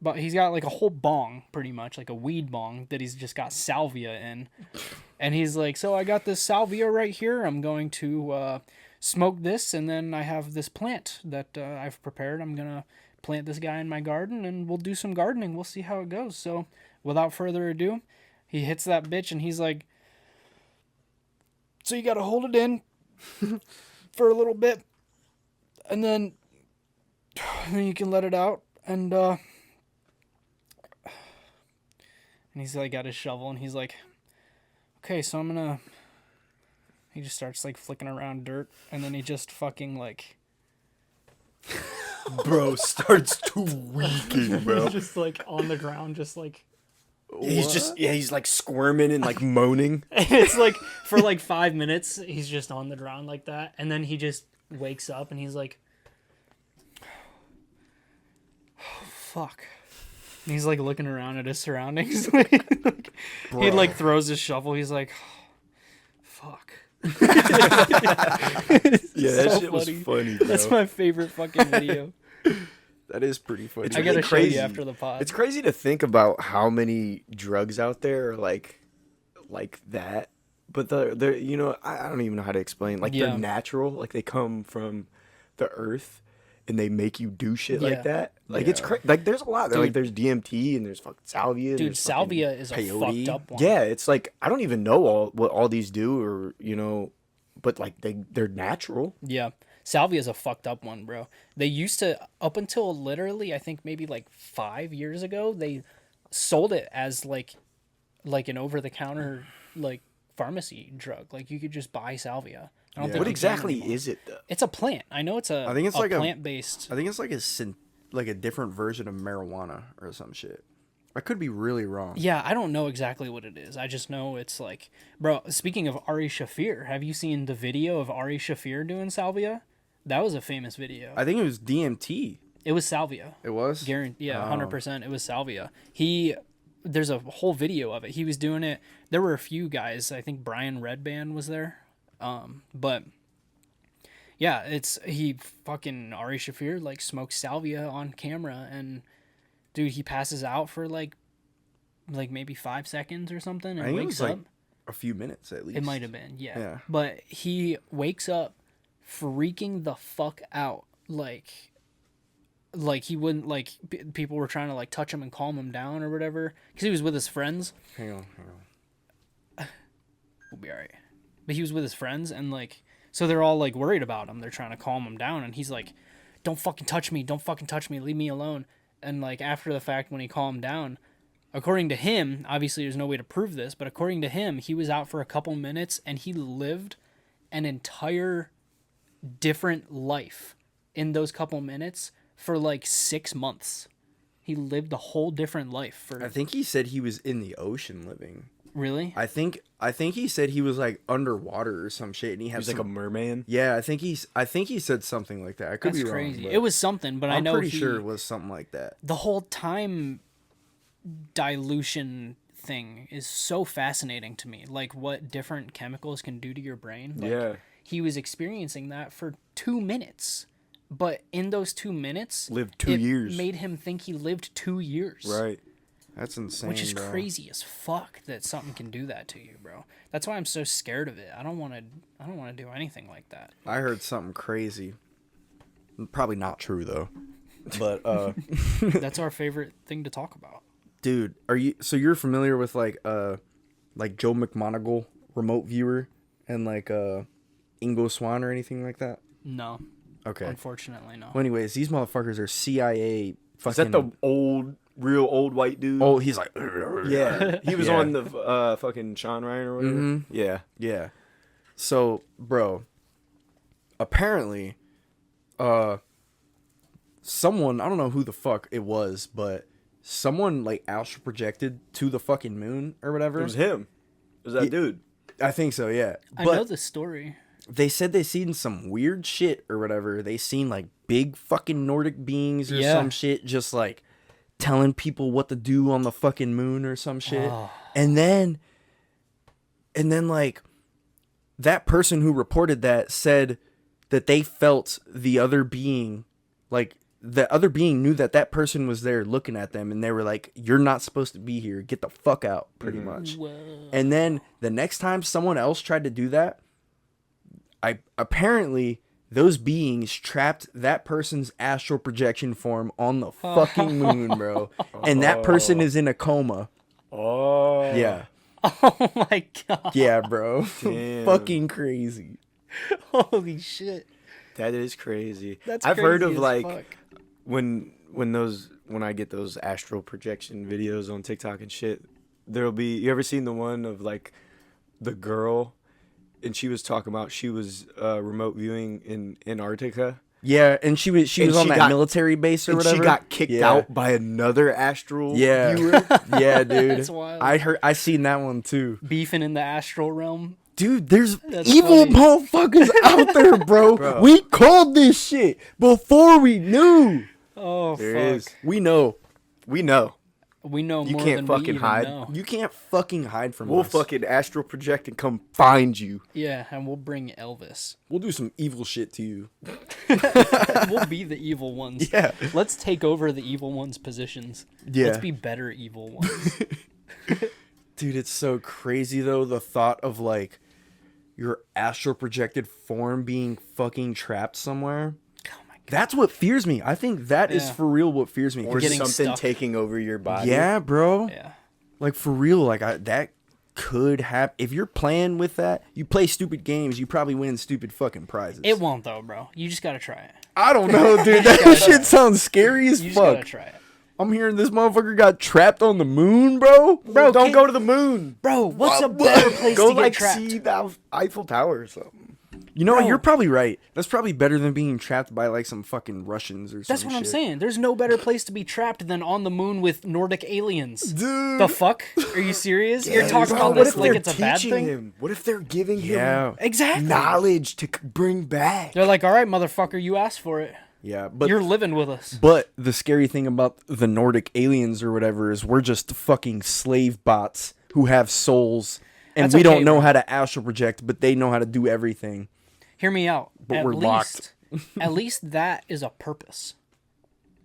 Speaker 3: but he's got like a whole bong, pretty much like a weed bong that he's just got salvia in. And he's like, so I got this salvia right here. I'm going to smoke this, and then I have this plant that I've prepared. I'm going to plant this guy in my garden, and we'll do some gardening. We'll see how it goes. So without further ado, he hits that bitch, and he's like, so you got to hold it in for a little bit, and then you can let it out. And he's like got his shovel, and he's like, okay, so he just starts like flicking around dirt, and then he just fucking like
Speaker 2: Bro, starts tweaking, bro.
Speaker 3: just like on the ground, just like
Speaker 2: He's like squirming and like moaning.
Speaker 3: it's like for like 5 minutes he's just on the ground like that, and then he just wakes up and he's like, oh, fuck. And he's like looking around at his surroundings. He like throws his shovel. He's like, fuck.
Speaker 2: Yeah, that
Speaker 3: So
Speaker 2: shit was
Speaker 3: funny.
Speaker 2: funny, bro.
Speaker 3: That's my favorite fucking video.
Speaker 1: That is pretty funny.
Speaker 2: It's
Speaker 3: I
Speaker 2: really
Speaker 3: gotta show you
Speaker 2: crazy.
Speaker 3: after the pod.
Speaker 2: It's crazy to think about how many drugs out there are like that. But they're I don't even know how to explain. Like
Speaker 3: Yeah.
Speaker 2: they're natural. Like they come from the earth and they make you do shit
Speaker 3: Yeah.
Speaker 2: like that. Like it's crazy. Like there's a lot.
Speaker 3: Dude.
Speaker 2: Like there's DMT and there's fucking salvia. and
Speaker 3: Dude,
Speaker 2: there's fucking
Speaker 3: salvia is a
Speaker 1: peyote.
Speaker 3: fucked up one.
Speaker 2: Yeah, it's like I don't even know what all these do or but like they're natural.
Speaker 3: Yeah. Salvia is a fucked up one, bro. They used to, up until literally, I think maybe like 5 years ago, they sold it as like an over-the-counter like pharmacy drug. Like you could just buy salvia. I don't think
Speaker 2: What
Speaker 3: you can
Speaker 2: exactly
Speaker 3: anymore.
Speaker 2: is it though?
Speaker 3: It's a plant. I know it's
Speaker 1: I think it's like a-
Speaker 3: plant-based.
Speaker 1: I think it's like a different version of marijuana or some shit. I could be really wrong.
Speaker 3: Yeah, I don't know exactly what it is. I just know it's like, bro, speaking of Ari Shafir, have you seen the video of Ari Shafir doing salvia? That was a famous video.
Speaker 1: I think it was DMT.
Speaker 3: It was salvia.
Speaker 1: It was?
Speaker 3: Guaranteed, yeah,
Speaker 1: Oh.
Speaker 3: 100%. It was salvia. There's a whole video of it. He was doing it. There were a few guys. I think Brian Redband was there. But yeah, he fucking Ari Shafir like smokes salvia on camera, and dude, he passes out for like maybe 5 seconds or something
Speaker 1: I
Speaker 3: and
Speaker 1: think it
Speaker 3: wakes
Speaker 1: was
Speaker 3: up.
Speaker 1: a few minutes at least.
Speaker 3: It might have been, yeah.
Speaker 1: Yeah.
Speaker 3: But he wakes up freaking the fuck out. Like he wouldn't, like, people were trying to, like, touch him and calm him down or whatever. Because he was with his friends.
Speaker 1: Hang on.
Speaker 3: We'll be alright. But he was with his friends, and, like, so they're all, like, worried about him. They're trying to calm him down, and he's like, don't fucking touch me. Don't fucking touch me. Leave me alone. And, like, after the fact, when he calmed down, according to him, obviously there's no way to prove this, but according to him, he was out for a couple minutes, and he lived an entire different life in those couple minutes for like 6 months. He lived a whole different life for.
Speaker 1: I think he said he was in the ocean living.
Speaker 3: Really?
Speaker 1: I think he said he was like underwater or some shit, and he
Speaker 2: Like a merman.
Speaker 1: Yeah, I think he said something like that. I could
Speaker 3: That's
Speaker 1: be
Speaker 3: crazy.
Speaker 1: wrong.
Speaker 3: It was something, but I know
Speaker 1: pretty sure it was something like that.
Speaker 3: The whole time dilution thing is so fascinating to me. Like what different chemicals can do to your brain. Like,
Speaker 2: Yeah.
Speaker 3: He was experiencing that for 2 minutes. But in those 2 minutes,
Speaker 2: Lived 2 years.
Speaker 3: Made him think he lived 2 years.
Speaker 2: Right.
Speaker 1: That's insane.
Speaker 3: Which is
Speaker 1: bro.
Speaker 3: crazy as fuck that something can do that to you, bro. That's why I'm so scared of it. I don't want to do anything like that.
Speaker 1: I heard something crazy. Probably not true though. But
Speaker 3: That's our favorite thing to talk about.
Speaker 1: dude, you're familiar with like Joe McMoneagle remote viewer and like Ingo Swann or anything like that?
Speaker 3: No.
Speaker 1: Okay.
Speaker 3: Unfortunately, no.
Speaker 1: Well, anyways, these motherfuckers are CIA fucking.
Speaker 2: Is that the real old white dude?
Speaker 1: Oh, he's like.
Speaker 2: Yeah. He was
Speaker 1: Yeah.
Speaker 2: on the fucking Sean Ryan or whatever.
Speaker 1: Mm-hmm.
Speaker 2: Yeah.
Speaker 1: Yeah. So, bro, apparently, someone, I don't know who the fuck it was, but someone like astral projected to the fucking moon or whatever.
Speaker 2: It was him. It was that dude.
Speaker 1: I think so, yeah.
Speaker 3: I
Speaker 1: But
Speaker 3: know the story.
Speaker 1: they said they seen some weird shit or whatever. They seen like big fucking Nordic beings or some shit just like telling people what to do on the fucking moon or some shit.
Speaker 3: Oh.
Speaker 1: And then like that person who reported that said that they felt the other being, like the other being knew that person was there looking at them, and they were like, you're not supposed to be here. Get the fuck out, pretty much.
Speaker 3: Whoa.
Speaker 1: And then the next time someone else tried to do that, apparently those beings trapped that person's astral projection form on the fucking moon, bro. And that person is in a coma.
Speaker 2: Oh.
Speaker 1: Yeah.
Speaker 3: Oh my god.
Speaker 1: Yeah, bro.
Speaker 2: Damn.
Speaker 1: Fucking crazy.
Speaker 3: Holy shit.
Speaker 2: That is crazy.
Speaker 3: That's
Speaker 2: I've heard
Speaker 3: crazy
Speaker 2: of
Speaker 3: as
Speaker 2: like
Speaker 3: fuck.
Speaker 2: when I get those astral projection videos on TikTok and shit, there'll be, you ever seen the one of like the girl and she was talking about she was remote viewing in Antarctica?
Speaker 1: Yeah, and she was on that military base or
Speaker 2: and
Speaker 1: whatever.
Speaker 2: she got kicked out by another astral viewer.
Speaker 1: Yeah, dude.
Speaker 3: That's wild.
Speaker 1: I seen that one too.
Speaker 3: Beefing in the astral realm.
Speaker 1: Dude, there's
Speaker 3: That's
Speaker 1: evil
Speaker 3: funny.
Speaker 1: motherfuckers out there, bro. We called this shit before we knew.
Speaker 3: Oh,
Speaker 2: There
Speaker 3: fuck.
Speaker 2: is.
Speaker 1: We know.
Speaker 2: We know.
Speaker 3: We know
Speaker 2: You
Speaker 3: more
Speaker 2: can't
Speaker 3: than
Speaker 2: fucking
Speaker 3: we even
Speaker 2: hide.
Speaker 3: know.
Speaker 1: You can't fucking hide from
Speaker 2: We'll
Speaker 1: us.
Speaker 2: fucking astral project and come find you.
Speaker 3: Yeah, and we'll bring Elvis.
Speaker 1: We'll do some evil shit to you.
Speaker 3: We'll be the evil ones.
Speaker 1: Yeah.
Speaker 3: Let's take over the evil ones' positions.
Speaker 1: Yeah.
Speaker 3: Let's be better evil ones.
Speaker 1: Dude, it's so crazy though, the thought of like your astral projected form being fucking trapped somewhere.
Speaker 3: Oh my god.
Speaker 1: That's what fears me. I think that is
Speaker 3: Yeah.
Speaker 1: for real what fears me.
Speaker 2: Or
Speaker 1: 'Cause-
Speaker 3: Getting
Speaker 2: something
Speaker 3: stuck.
Speaker 2: taking over your body.
Speaker 1: yeah, bro.
Speaker 3: Yeah.
Speaker 1: Like for real, like that could happen. If you're playing with that, you play stupid games, you probably win stupid fucking prizes.
Speaker 3: It won't though, bro. You just gotta try it.
Speaker 1: I don't know, dude. That shit sounds scary as
Speaker 3: You just gotta
Speaker 1: fuck.
Speaker 3: try it.
Speaker 1: I'm hearing this motherfucker got trapped on the moon, bro.
Speaker 2: Bro, don't go to the moon.
Speaker 3: Bro, what's a better place
Speaker 2: Go
Speaker 3: to get
Speaker 2: like
Speaker 3: trapped?
Speaker 2: see the Eiffel Tower or something.
Speaker 1: You know what?
Speaker 3: Bro.
Speaker 1: You're probably right. That's probably better than being trapped by like some fucking Russians or something.
Speaker 3: That's what I'm saying. There's no better place to be trapped than on the moon with Nordic aliens.
Speaker 1: Dude.
Speaker 3: The fuck? Are you serious? You're talking
Speaker 2: Bro,
Speaker 3: about
Speaker 2: what
Speaker 3: this
Speaker 2: if
Speaker 3: like
Speaker 2: they're
Speaker 3: it's a bad
Speaker 2: teaching
Speaker 3: thing?
Speaker 2: him? What if they're giving
Speaker 1: Yeah.
Speaker 2: him
Speaker 3: Exactly.
Speaker 2: knowledge to bring back?
Speaker 3: They're like, all right, motherfucker, you asked for it.
Speaker 1: Yeah, but
Speaker 3: You're living with us.
Speaker 1: but the scary thing about the Nordic aliens or whatever is we're just fucking slave bots who have souls, and
Speaker 3: That's
Speaker 1: we
Speaker 3: okay,
Speaker 1: don't know
Speaker 3: bro.
Speaker 1: how to astral project, but they know how to do everything.
Speaker 3: Hear me out.
Speaker 1: But we're locked.
Speaker 3: At least that is a purpose.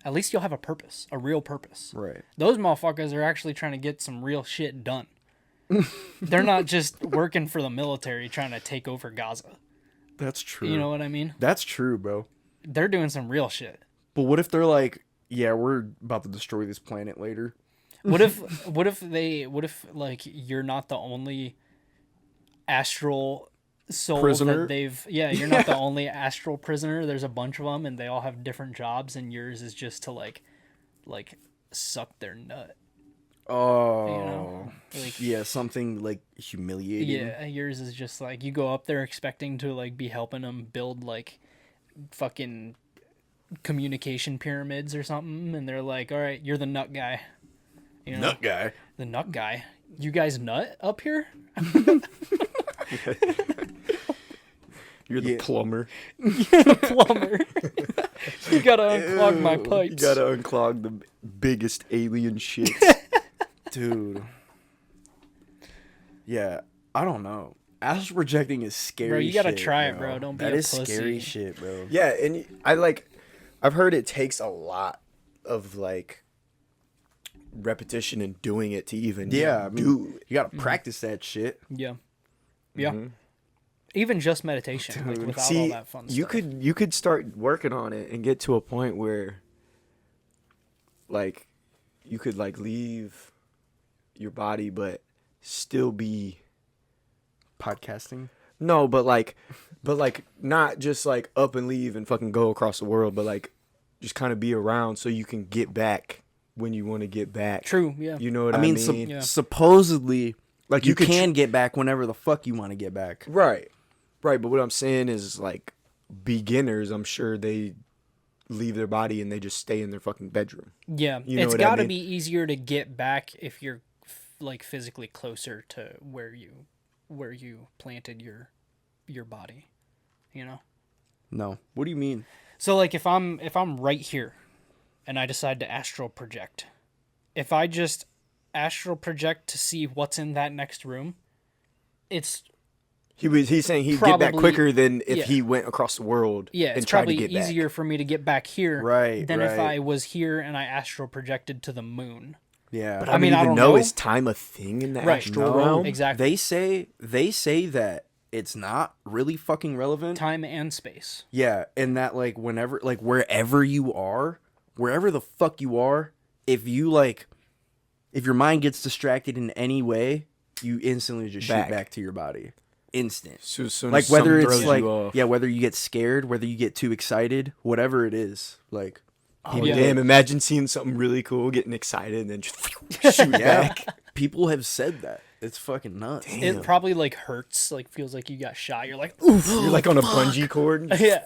Speaker 3: At least you'll have a purpose, a real purpose.
Speaker 1: Right.
Speaker 3: Those motherfuckers are actually trying to get some real shit done. They're not just working for the military trying to take over Gaza.
Speaker 1: That's true.
Speaker 3: You know what I mean?
Speaker 1: That's true, bro.
Speaker 3: They're doing some real shit.
Speaker 1: But what if they're like, yeah, we're about to destroy this planet later?
Speaker 3: What if like you're not the only astral soul
Speaker 1: Prisoner?
Speaker 3: that they've you're not the only astral prisoner. There's a bunch of them and they all have different jobs and yours is just to like suck their nut.
Speaker 1: Oh,
Speaker 3: You know? Like,
Speaker 1: yeah, something like humiliating.
Speaker 3: yeah, yours is just like you go up there expecting to like be helping them build like fucking communication pyramids or something and they're like, all right, you're the nut guy. You know?
Speaker 1: Nut guy.
Speaker 3: The nut guy. You guys nut up here?
Speaker 2: You're the plumber.
Speaker 3: Plumber. You gotta unclog my pipes.
Speaker 2: You gotta unclog the biggest alien shit.
Speaker 1: Dude. Yeah, I don't know. Astral projecting is scary.
Speaker 3: Bro, you gotta
Speaker 1: shit,
Speaker 3: try it, bro. Don't be
Speaker 1: That
Speaker 3: a
Speaker 1: is
Speaker 3: pussy.
Speaker 1: scary shit, bro.
Speaker 2: Yeah, and I've heard it takes a lot of like repetition and doing it to even
Speaker 1: Yeah, I mean,
Speaker 2: do.
Speaker 1: you gotta practice that shit.
Speaker 3: Yeah. Yeah. Even just meditation, like without all that fun stuff.
Speaker 2: You could start working on it and get to a point where like you could like leave your body but still be
Speaker 1: Podcasting.
Speaker 2: no, but like not just like up and leave and fucking go across the world, but like just kind of be around so you can get back when you want to get back.
Speaker 3: True, yeah.
Speaker 2: You know what
Speaker 1: I
Speaker 2: I
Speaker 1: mean,
Speaker 2: mean?
Speaker 3: Yeah.
Speaker 1: supposedly,
Speaker 2: Like
Speaker 1: you
Speaker 2: could
Speaker 1: can get back whenever the fuck you want to get back.
Speaker 2: Right. Right, but what I'm saying is like beginners, I'm sure they leave their body and they just stay in their fucking bedroom.
Speaker 3: Yeah.
Speaker 2: You know
Speaker 3: It's
Speaker 2: what I
Speaker 3: gotta
Speaker 2: mean?
Speaker 3: be easier to get back if you're like physically closer to where you planted your body. You know?
Speaker 1: No. What do you mean?
Speaker 3: So like if I'm right here and I decide to astral project, if I just astral project to see what's in that next room, it's
Speaker 2: He's saying he'd get back
Speaker 3: Probably-
Speaker 2: quicker than if
Speaker 3: yeah.
Speaker 2: he went across the world
Speaker 3: it's
Speaker 2: and tried to
Speaker 3: probably
Speaker 2: get back.
Speaker 3: easier for me to get back here
Speaker 1: Right,
Speaker 3: than if
Speaker 1: right.
Speaker 3: I was here and I astral projected to the moon.
Speaker 1: Yeah.
Speaker 2: But
Speaker 3: I mean, I
Speaker 2: even
Speaker 3: don't
Speaker 2: know
Speaker 3: know.
Speaker 2: is time a thing in the
Speaker 3: Right.
Speaker 2: astral
Speaker 1: No.
Speaker 2: realm?
Speaker 3: Exactly.
Speaker 1: They say that it's not really fucking relevant.
Speaker 3: Time and space.
Speaker 1: Yeah, and that like whenever like wherever you are, wherever the fuck you are, if you like if your mind gets distracted in any way, you instantly just
Speaker 2: Back.
Speaker 1: shoot back to your body. Instant.
Speaker 2: So as soon
Speaker 1: Like
Speaker 2: as
Speaker 1: whether
Speaker 2: something
Speaker 1: it's
Speaker 2: throws
Speaker 1: like
Speaker 2: you off.
Speaker 1: yeah, whether you get scared, whether you get too excited, whatever it is, like
Speaker 2: Oh,
Speaker 3: Yeah.
Speaker 2: damn, imagine seeing something really cool, getting excited, and then just shoot
Speaker 1: yeah,
Speaker 2: back.
Speaker 1: people have said that. It's fucking nuts.
Speaker 3: It probably like hurts, like feels like you got shot. You're like, oof.
Speaker 2: You're like on a bungee cord.
Speaker 3: Yeah.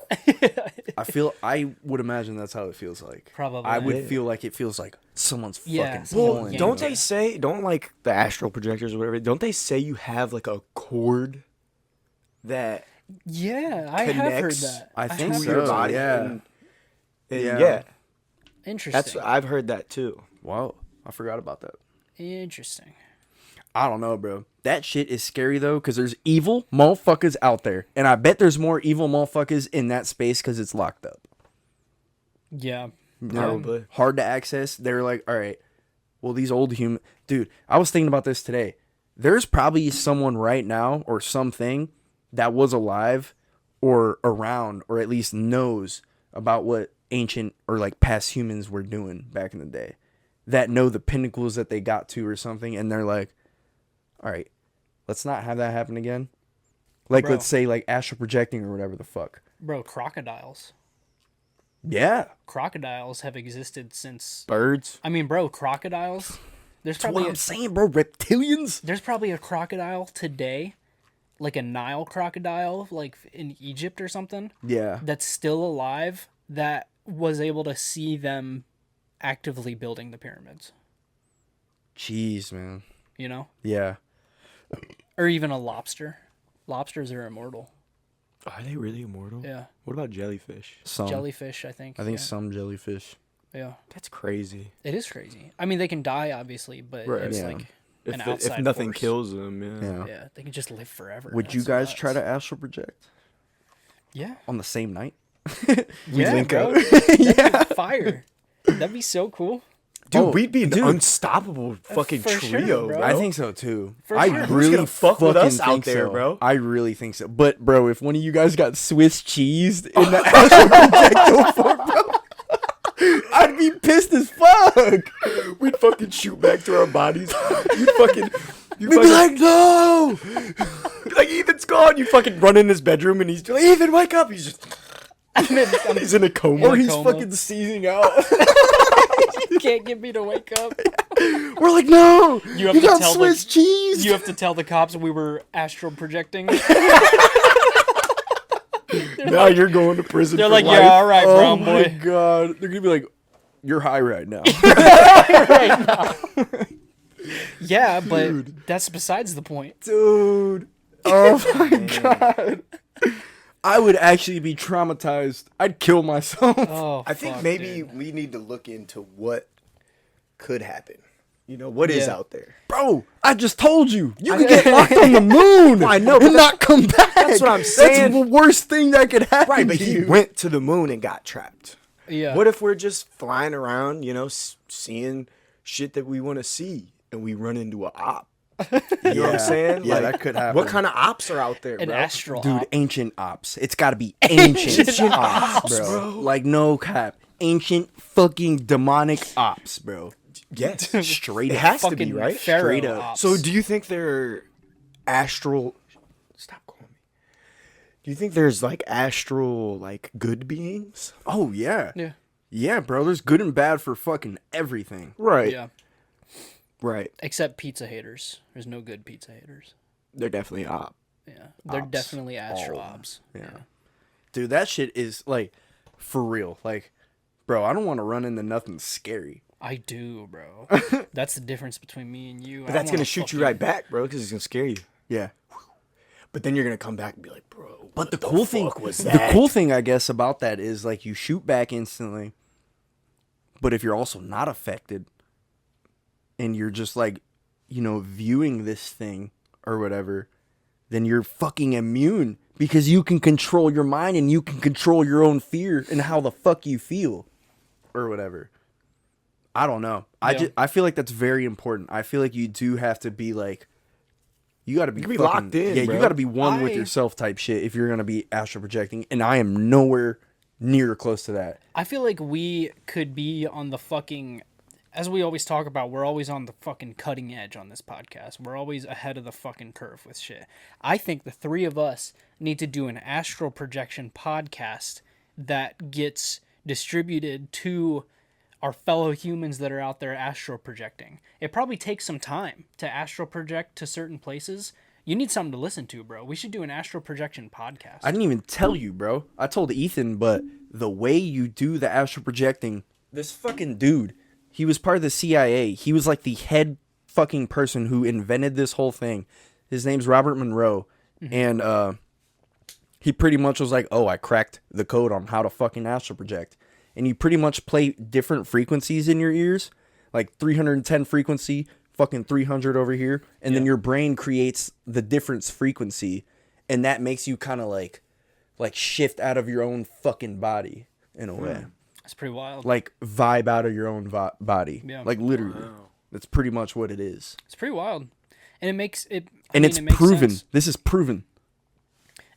Speaker 1: I would imagine that's how it feels like.
Speaker 3: Probably.
Speaker 1: I would
Speaker 2: Yeah.
Speaker 1: feel like it feels like someone's
Speaker 3: Yeah.
Speaker 1: fucking
Speaker 3: Well,
Speaker 1: pulling.
Speaker 2: Don't
Speaker 1: you.
Speaker 2: they say, don't like the astral projectors or whatever, don't they say you have like a cord that
Speaker 3: Yeah, I have heard
Speaker 2: connects
Speaker 3: that.
Speaker 1: I think
Speaker 3: have
Speaker 1: so.
Speaker 2: your body?
Speaker 1: yeah.
Speaker 2: And
Speaker 1: Yeah.
Speaker 2: yeah.
Speaker 3: Interesting.
Speaker 2: That's I've heard that too.
Speaker 1: Wow, I forgot about that.
Speaker 3: Interesting.
Speaker 1: I don't know, bro. That shit is scary though, because there's evil motherfuckers out there, and I bet there's more evil motherfuckers in that space because it's locked up.
Speaker 3: Yeah.
Speaker 1: You know,
Speaker 2: Probably.
Speaker 1: hard to access. They're like, all right, well, these old human dude. I was thinking about this today. There's probably someone right now or something that was alive or around or at least knows about what ancient or like past humans were doing back in the day, that know the pinnacles that they got to or something, and they're like, all right, let's not have that happen again. Like,
Speaker 3: Bro.
Speaker 1: let's say like astral projecting or whatever the fuck.
Speaker 3: Bro, crocodiles.
Speaker 1: Yeah.
Speaker 3: Crocodiles have existed since.
Speaker 2: Birds.
Speaker 3: I mean, bro, crocodiles. There's
Speaker 1: That's what
Speaker 3: probably
Speaker 1: I'm saying, bro. Reptilians.
Speaker 3: there's probably a crocodile today, like a Nile crocodile, like in Egypt or something,
Speaker 1: Yeah.
Speaker 3: that's still alive that was able to see them actively building the pyramids.
Speaker 1: Jeez, man.
Speaker 3: You know,
Speaker 1: Yeah.
Speaker 3: or even a lobster. Lobsters are immortal.
Speaker 2: Are they really immortal?
Speaker 3: Yeah,
Speaker 2: What about jellyfish?
Speaker 1: Some.
Speaker 3: jellyfish. I think.
Speaker 1: I think
Speaker 3: yeah.
Speaker 1: some jellyfish.
Speaker 3: Yeah,
Speaker 2: That's crazy.
Speaker 3: it is crazy. I mean, they can die obviously, but
Speaker 2: Right.
Speaker 3: it's
Speaker 1: Yeah.
Speaker 3: like
Speaker 2: If,
Speaker 3: an
Speaker 2: if
Speaker 3: outside
Speaker 2: nothing
Speaker 3: force.
Speaker 2: kills them, yeah.
Speaker 1: Yeah.
Speaker 3: Yeah, they can just live forever.
Speaker 1: Would you
Speaker 3: That's
Speaker 1: guys
Speaker 3: nuts.
Speaker 1: try to astral project
Speaker 3: Yeah,
Speaker 1: on the same night?
Speaker 3: yeah,
Speaker 2: link
Speaker 3: bro.
Speaker 2: up.
Speaker 3: That'd be fire. That'd be so cool.
Speaker 2: Dude, we'd be an unstoppable fucking
Speaker 3: for
Speaker 2: trio,
Speaker 3: sure,
Speaker 2: bro.
Speaker 3: bro.
Speaker 1: I think so too.
Speaker 3: For
Speaker 1: I
Speaker 3: sure.
Speaker 2: Who's
Speaker 1: really
Speaker 2: gonna fuck with us
Speaker 1: fucking
Speaker 2: out there,
Speaker 1: so.
Speaker 2: bro?
Speaker 1: I really think so. But bro, if one of you guys got Swiss cheesed in the astral projectile, bro, I'd be pissed as fuck.
Speaker 2: We'd fucking shoot back to our bodies. You'd fucking...
Speaker 1: We'd be like, no.
Speaker 2: like, Ethan's gone. You fucking run in his bedroom and he's like, Ethan, wake up. He's just... he's in a coma.
Speaker 1: Or he's
Speaker 3: coma.
Speaker 1: fucking seizing out.
Speaker 3: You can't get me to wake up.
Speaker 1: We're like, no.
Speaker 3: You have
Speaker 1: You
Speaker 3: to
Speaker 1: got
Speaker 3: tell
Speaker 1: Swiss cheese.
Speaker 3: You have to tell the cops we were astral projecting.
Speaker 2: Now you're going to prison.
Speaker 3: They're
Speaker 2: for
Speaker 3: like,
Speaker 2: life.
Speaker 3: yeah, all right,
Speaker 1: Oh
Speaker 3: brown
Speaker 1: my
Speaker 3: boy.
Speaker 1: god. They're gonna be like, you're high right now.
Speaker 3: Right now. Yeah, but that's besides the point.
Speaker 1: Dude. Oh my god. I would actually be traumatized. I'd kill myself.
Speaker 3: Oh,
Speaker 2: I think
Speaker 3: fuck,
Speaker 2: maybe
Speaker 3: dude.
Speaker 2: we need to look into what could happen. You know, what is
Speaker 3: Yeah.
Speaker 2: out there.
Speaker 1: Bro, I just told you. You could get locked on the moon.
Speaker 2: I know, but
Speaker 1: and not come back.
Speaker 2: that's what I'm saying.
Speaker 1: That's the worst thing that could happen
Speaker 2: Right, but
Speaker 1: to
Speaker 2: he
Speaker 1: you.
Speaker 2: went to the moon and got trapped.
Speaker 3: Yeah.
Speaker 2: What if we're just flying around, you know, seeing shit that we want to see, and we run into a op? You know what I'm saying?
Speaker 1: Yeah, that could happen.
Speaker 2: What kind of ops are out there,
Speaker 3: An
Speaker 2: bro?
Speaker 3: astral
Speaker 1: Dude,
Speaker 3: op.
Speaker 1: ancient ops. It's got to be ancient,
Speaker 3: Ancient
Speaker 1: ops, bro. Like, no cap. Ancient fucking demonic ops, bro.
Speaker 2: Yes.
Speaker 1: Straight
Speaker 2: It
Speaker 1: up.
Speaker 2: has to
Speaker 3: Fucking
Speaker 2: be, right?
Speaker 3: pharaoh
Speaker 1: Straight up.
Speaker 3: ops.
Speaker 2: So do you think they're astral... Stop calling me. Do you think there's, like, astral, like, good beings?
Speaker 1: Oh, yeah.
Speaker 3: Yeah.
Speaker 1: Yeah, bro. There's good and bad for fucking everything.
Speaker 2: Right.
Speaker 3: Yeah.
Speaker 2: Right.
Speaker 3: Except pizza haters. There's no good pizza haters.
Speaker 2: They're definitely op.
Speaker 3: Yeah. They're
Speaker 2: Ops.
Speaker 3: definitely astral
Speaker 1: All of them.
Speaker 3: ops.
Speaker 1: Yeah. Dude, that shit is, like, for real. Like, bro, I don't want to run into nothing scary.
Speaker 3: I do, bro. That's the difference between me and you.
Speaker 2: But that's going to shoot you right back, bro, because it's going to scare you.
Speaker 1: Yeah.
Speaker 2: But then you're going to come back and be like, bro,
Speaker 1: But the cool thing,
Speaker 2: was
Speaker 1: the
Speaker 2: that?
Speaker 1: cool thing, I guess, about that is, like, you shoot back instantly. But if you're also not affected, and you're just like, you know, viewing this thing or whatever, then you're fucking immune because you can control your mind and you can control your own fear and how the fuck you feel or whatever. I don't know.
Speaker 3: Yeah.
Speaker 1: I feel like that's very important. I feel like you do have to be like, you got to be,
Speaker 2: You gotta be
Speaker 1: fucking-
Speaker 2: locked in,
Speaker 1: Yeah,
Speaker 2: bro.
Speaker 1: you got to be one with
Speaker 3: I-
Speaker 1: yourself type shit if you're gonna be astral projecting. And I am nowhere near close to that.
Speaker 3: I feel like we could be on the fucking, as we always talk about, we're always on the fucking cutting edge on this podcast. We're always ahead of the fucking curve with shit. I think the three of us need to do an astral projection podcast that gets distributed to our fellow humans that are out there astral projecting. It probably takes some time to astral project to certain places. You need something to listen to, bro. We should do an astral projection podcast.
Speaker 1: I didn't even tell you, bro. I told Ethan, but the way you do the astral projecting, this fucking dude, he was part of the CIA. He was like the head fucking person who invented this whole thing. His name's Robert Monroe. And he pretty much was like, oh, I cracked the code on how to fucking astral project. And you pretty much play different frequencies in your ears, like 310 frequency, fucking 300 over here. And then your brain creates the difference frequency. And that makes you kind of like shift out of your own fucking body in a way.
Speaker 3: It's pretty wild.
Speaker 1: Like vibe out of your own body.
Speaker 3: Yeah.
Speaker 1: Like literally. That's pretty much what it is.
Speaker 3: It's pretty wild. And it makes it...
Speaker 1: And it's
Speaker 3: it makes
Speaker 1: proven.
Speaker 3: sense.
Speaker 1: This is proven.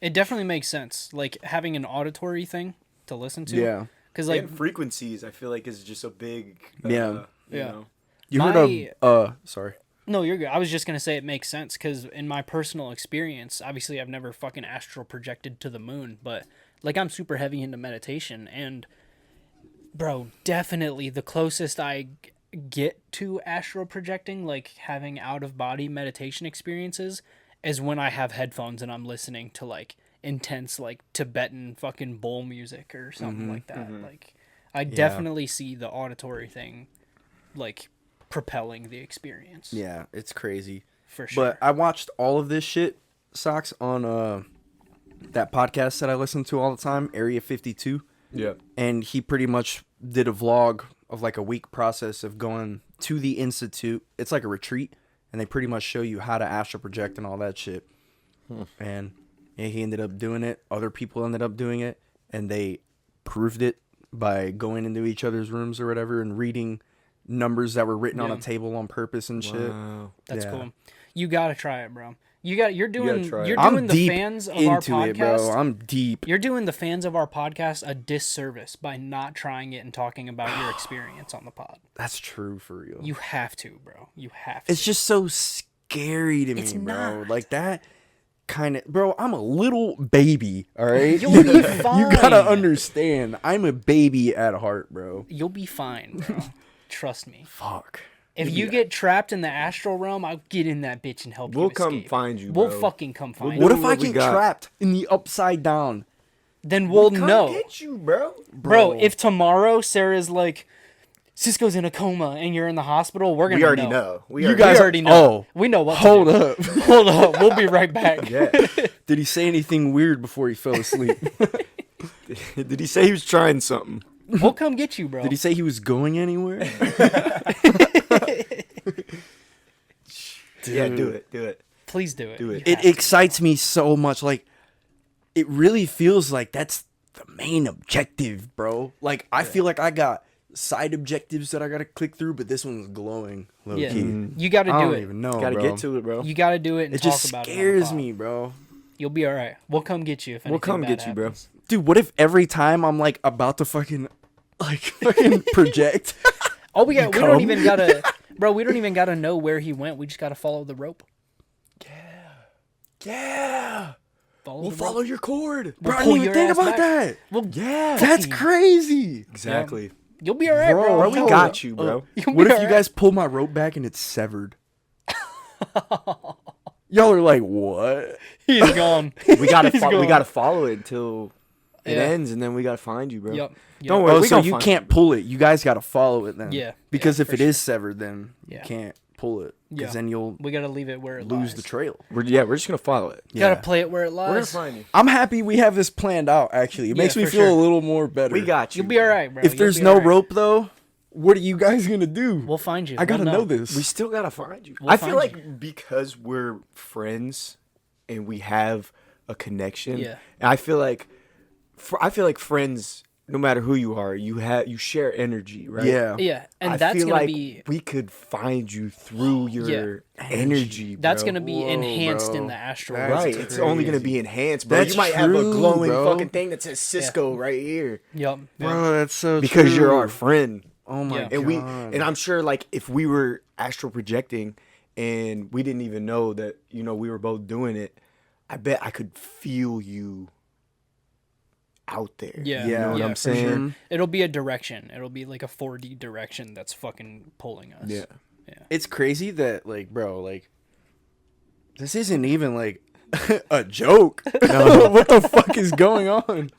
Speaker 3: It definitely makes sense. Like having an auditory thing to listen to.
Speaker 1: Yeah.
Speaker 3: Because like...
Speaker 2: And frequencies, I feel like, is just a big...
Speaker 1: Yeah.
Speaker 2: You
Speaker 3: Yeah.
Speaker 2: know.
Speaker 1: You heard of sorry.
Speaker 3: No, you're good. I was just going to say it makes sense because in my personal experience, obviously I've never fucking astral projected to the moon, but like I'm super heavy into meditation and bro, definitely the closest I get to astral projecting, like having out of body meditation experiences is when I have headphones and I'm listening to like intense like Tibetan fucking bowl music or something like that. Like I definitely see the auditory thing like propelling the experience.
Speaker 1: Yeah, it's crazy.
Speaker 3: For sure.
Speaker 1: But I watched all of this shit, Socks, on that podcast that I listen to all the time, Area 52.
Speaker 2: Yeah.
Speaker 1: And he pretty much did a vlog of like a week process of going to the institute. It's like a retreat, and they pretty much show you how to astral project and all that shit. And yeah, he ended up doing it. Other people ended up doing it, and they proved it by going into each other's rooms or whatever and reading numbers that were written on
Speaker 3: Yeah.
Speaker 1: a table on purpose and shit.
Speaker 2: Wow.
Speaker 3: That's
Speaker 1: Yeah.
Speaker 3: cool. You gotta try it, bro. You're doing
Speaker 2: try it.
Speaker 3: you're
Speaker 1: I'm
Speaker 3: doing the
Speaker 1: deep
Speaker 3: fans of our
Speaker 1: into it,
Speaker 3: podcast.
Speaker 1: bro. I'm deep.
Speaker 3: You're doing the fans of our podcast a disservice by not trying it and talking about your experience on the pod.
Speaker 1: That's true for real.
Speaker 3: You have to, bro. You have to.
Speaker 1: It's just so scary to me,
Speaker 3: It's
Speaker 1: bro.
Speaker 3: not.
Speaker 1: Like that kind of, bro. I'm a little baby, all right.
Speaker 3: You'll be
Speaker 1: You
Speaker 3: fine.
Speaker 1: gotta understand. I'm a baby at heart, bro.
Speaker 3: You'll be fine, bro. Trust me.
Speaker 1: Fuck.
Speaker 3: If you get trapped in the astral realm, I'll get in that bitch and help
Speaker 2: We'll
Speaker 3: you
Speaker 2: come
Speaker 3: escape.
Speaker 2: find you,
Speaker 3: We'll
Speaker 2: bro.
Speaker 3: fucking come find
Speaker 1: What
Speaker 3: you.
Speaker 1: if I
Speaker 2: what we
Speaker 1: get
Speaker 2: got.
Speaker 1: trapped in the upside down,
Speaker 3: Then we'll
Speaker 2: Come
Speaker 3: know.
Speaker 2: get you, bro.
Speaker 3: Bro, if tomorrow Sarah's like, Cisco's in a coma and you're in the hospital, we're gonna
Speaker 2: We already know. We
Speaker 1: You
Speaker 2: already
Speaker 1: guys
Speaker 3: We already know.
Speaker 1: Oh,
Speaker 3: We know what
Speaker 1: hold
Speaker 3: to do.
Speaker 1: up.
Speaker 3: Hold up. We'll be right back.
Speaker 2: Yeah.
Speaker 1: Did he say anything weird before he fell asleep?
Speaker 2: Did he say he was trying something?
Speaker 3: We'll come get you, bro.
Speaker 1: Did he say he was going anywhere?
Speaker 2: Yeah, do it. Do it.
Speaker 3: Please do it.
Speaker 2: Do it.
Speaker 3: You
Speaker 1: It
Speaker 3: have to.
Speaker 1: excites me so much. Like, it really feels like that's the main objective, bro. Like, I feel like I got side objectives that I gotta click through, but this one's glowing low
Speaker 3: Yeah.
Speaker 1: key.
Speaker 3: You got to
Speaker 1: I
Speaker 3: do
Speaker 1: don't
Speaker 3: it.
Speaker 1: even know,
Speaker 2: Gotta
Speaker 1: bro.
Speaker 2: get to it, bro.
Speaker 3: You got to do it and
Speaker 1: It
Speaker 3: talk
Speaker 1: just
Speaker 3: about it.
Speaker 1: scares me, bro.
Speaker 3: You'll be all right. We'll come get you if anything
Speaker 2: We'll come
Speaker 3: bad
Speaker 2: get you, bro.
Speaker 3: happens.
Speaker 1: Dude, what if every time I'm like about to fucking project?
Speaker 3: Oh, we don't
Speaker 1: come?
Speaker 3: even gotta, bro. We don't even gotta know where he went. We just gotta follow the rope.
Speaker 1: Yeah.
Speaker 3: Follow
Speaker 2: We'll
Speaker 3: the
Speaker 2: follow
Speaker 3: rope.
Speaker 2: your cord.
Speaker 1: Bro, I
Speaker 3: pull
Speaker 1: didn't even
Speaker 3: your
Speaker 1: think
Speaker 3: ass
Speaker 1: about
Speaker 3: back.
Speaker 1: that.
Speaker 3: Well,
Speaker 2: Yeah.
Speaker 1: That's
Speaker 3: fucking-
Speaker 1: crazy.
Speaker 2: Exactly.
Speaker 3: You'll be all right,
Speaker 1: Bro,
Speaker 3: bro.
Speaker 1: we
Speaker 2: We got you, bro.
Speaker 3: You'll
Speaker 1: What
Speaker 3: be
Speaker 1: if
Speaker 3: all
Speaker 1: you
Speaker 3: right.
Speaker 1: guys pull my rope back and it's severed? Y'all are like, what?
Speaker 3: He's gone.
Speaker 2: We gotta
Speaker 3: He's
Speaker 2: we
Speaker 3: gone.
Speaker 2: gotta follow it until it
Speaker 3: Yeah.
Speaker 2: ends, and then we gotta find you, bro.
Speaker 3: Yep.
Speaker 2: Don't worry.
Speaker 1: Oh,
Speaker 2: we
Speaker 1: so
Speaker 2: gonna
Speaker 1: you
Speaker 2: find
Speaker 1: can't pull it. You guys got to follow it then.
Speaker 3: Yeah,
Speaker 1: Because
Speaker 3: yeah,
Speaker 1: if
Speaker 3: for
Speaker 1: it is severed, then
Speaker 3: Yeah.
Speaker 1: you can't pull it. Because
Speaker 3: Yeah.
Speaker 1: then you'll
Speaker 3: We gotta leave it where it
Speaker 1: lose
Speaker 3: lies.
Speaker 1: the trail.
Speaker 2: We're just gonna follow it.
Speaker 3: You gotta play it where it lies.
Speaker 2: We're gonna find you.
Speaker 1: I'm happy we have this planned out, actually. It makes me
Speaker 3: for
Speaker 1: feel
Speaker 3: sure.
Speaker 1: a little more better.
Speaker 2: We got you.
Speaker 3: You'll be all right, bro.
Speaker 1: If
Speaker 3: You'll
Speaker 1: there's
Speaker 3: be
Speaker 1: no
Speaker 3: all right.
Speaker 1: rope, though, what are you guys going to do?
Speaker 3: we'll find you.
Speaker 1: I got to
Speaker 3: We'll
Speaker 1: know this.
Speaker 2: We still gotta find you.
Speaker 3: We'll
Speaker 2: I feel
Speaker 3: find
Speaker 2: like because we're friends and we have a connection.
Speaker 3: Yeah.
Speaker 2: And I feel like friends, no matter who you are, you share energy, right?
Speaker 1: Yeah.
Speaker 3: Yeah, and
Speaker 2: I
Speaker 3: that's
Speaker 2: feel
Speaker 3: gonna
Speaker 2: like
Speaker 3: be
Speaker 2: we could find you through your energy.
Speaker 3: that's
Speaker 2: bro.
Speaker 3: gonna be
Speaker 1: Whoa,
Speaker 3: enhanced in
Speaker 1: bro.
Speaker 3: the astral.
Speaker 1: That's
Speaker 3: realm.
Speaker 2: Right, it's only gonna
Speaker 1: crazy.
Speaker 2: be enhanced, bro.
Speaker 1: That's
Speaker 2: you might have a
Speaker 1: true,
Speaker 2: glowing
Speaker 1: bro.
Speaker 2: fucking thing that says Cisco right here
Speaker 3: Yep.
Speaker 1: Bro, that's so
Speaker 2: because
Speaker 1: true.
Speaker 2: you're our friend.
Speaker 1: Oh, my
Speaker 3: Yeah.
Speaker 1: God.
Speaker 2: And I'm sure, like, if we were astral projecting and we didn't even know that, we were both doing it, I bet I could feel you out there.
Speaker 3: Yeah.
Speaker 2: You know what
Speaker 3: yeah,
Speaker 2: I'm
Speaker 3: for
Speaker 2: saying?
Speaker 3: sure. It'll be a direction. It'll be like a 4D direction that's fucking pulling us.
Speaker 2: Yeah.
Speaker 1: It's crazy that, like, bro, like, this isn't even, like, a joke. What the fuck is going on?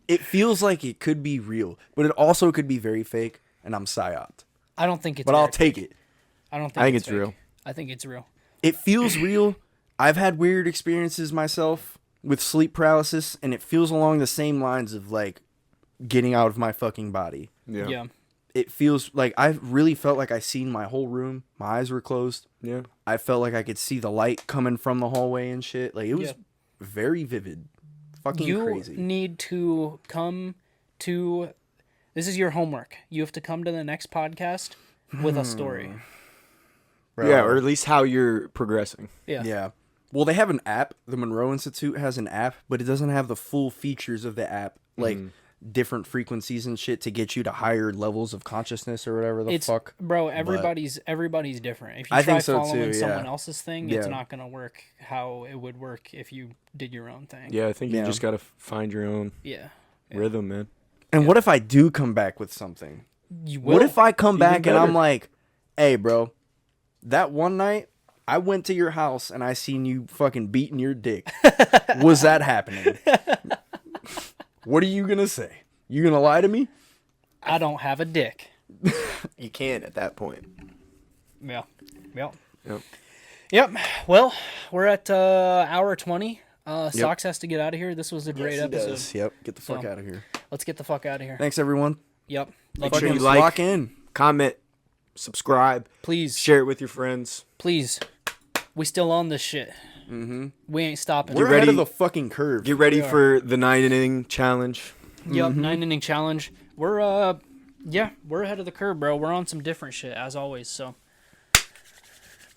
Speaker 1: It feels like it could be real, but it also could be very fake, and I'm psyoped.
Speaker 3: I don't think it's.
Speaker 1: But I'll
Speaker 3: very
Speaker 1: take
Speaker 3: fake.
Speaker 1: it.
Speaker 3: I don't think.
Speaker 2: I think
Speaker 3: it's
Speaker 2: it's real.
Speaker 3: fake. I think it's real.
Speaker 1: It feels real. I've had weird experiences myself with sleep paralysis, and it feels along the same lines of, like, getting out of my fucking body.
Speaker 2: Yeah.
Speaker 3: Yeah.
Speaker 1: It feels like I really felt like I seen my whole room. My eyes were closed.
Speaker 2: Yeah.
Speaker 1: I felt like I could see the light coming from the hallway and shit. Like, it was
Speaker 3: Yeah.
Speaker 1: very vivid. Fucking
Speaker 3: You
Speaker 1: crazy.
Speaker 3: need to come to. This is your homework. You have to come to the next podcast with a story.
Speaker 1: Bro.
Speaker 2: Yeah, or at least how you're progressing.
Speaker 3: Yeah.
Speaker 1: Yeah. Well, they have an app. The Monroe Institute has an app, but it doesn't have the full features of the app. Like, different frequencies and shit to get you to higher levels of consciousness or whatever the
Speaker 3: It's
Speaker 1: fuck.
Speaker 3: bro. Everybody's different. If you
Speaker 1: I
Speaker 3: try
Speaker 1: think so
Speaker 3: following
Speaker 1: too,
Speaker 3: someone
Speaker 1: yeah.
Speaker 3: else's thing, it's
Speaker 1: Yeah.
Speaker 3: not gonna work how it would work if you did your own thing.
Speaker 2: Yeah, I think
Speaker 1: Yeah.
Speaker 2: you just gotta find your own
Speaker 3: Yeah.
Speaker 2: rhythm, man.
Speaker 1: And what if I do come back with something?
Speaker 3: You will.
Speaker 1: What if I come back and
Speaker 2: better.
Speaker 1: I'm like, hey, bro, that one night I went to your house and I seen you fucking beating your dick. Was that happening? What are you going to say? You going to lie to me?
Speaker 3: I don't have a dick.
Speaker 2: You can at that point.
Speaker 3: Yeah. Yep.
Speaker 2: Yep.
Speaker 3: Yep. Well, we're at hour 20. Socks has to get out of here. This was a great episode.
Speaker 1: Yep. Get the fuck
Speaker 3: So-
Speaker 1: out of here.
Speaker 3: Let's get the fuck out of here.
Speaker 1: Thanks, everyone.
Speaker 3: Yep.
Speaker 2: Make
Speaker 3: Love
Speaker 2: sure
Speaker 3: you.
Speaker 2: you like,
Speaker 1: lock in.
Speaker 2: comment, subscribe,
Speaker 3: Please.
Speaker 2: share it with your friends.
Speaker 3: Please. We still on this shit. Mm-hmm. We ain't stopping.
Speaker 1: We're
Speaker 2: ready-
Speaker 1: ahead of the fucking curve.
Speaker 2: Get ready
Speaker 3: We are.
Speaker 2: for the 9 inning challenge.
Speaker 3: Yep. 9 inning challenge. We're Yeah, we're ahead of the curve, bro. We're on some different shit as always. So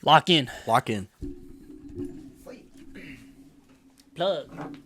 Speaker 3: lock in.
Speaker 1: Lock in.
Speaker 3: Plug.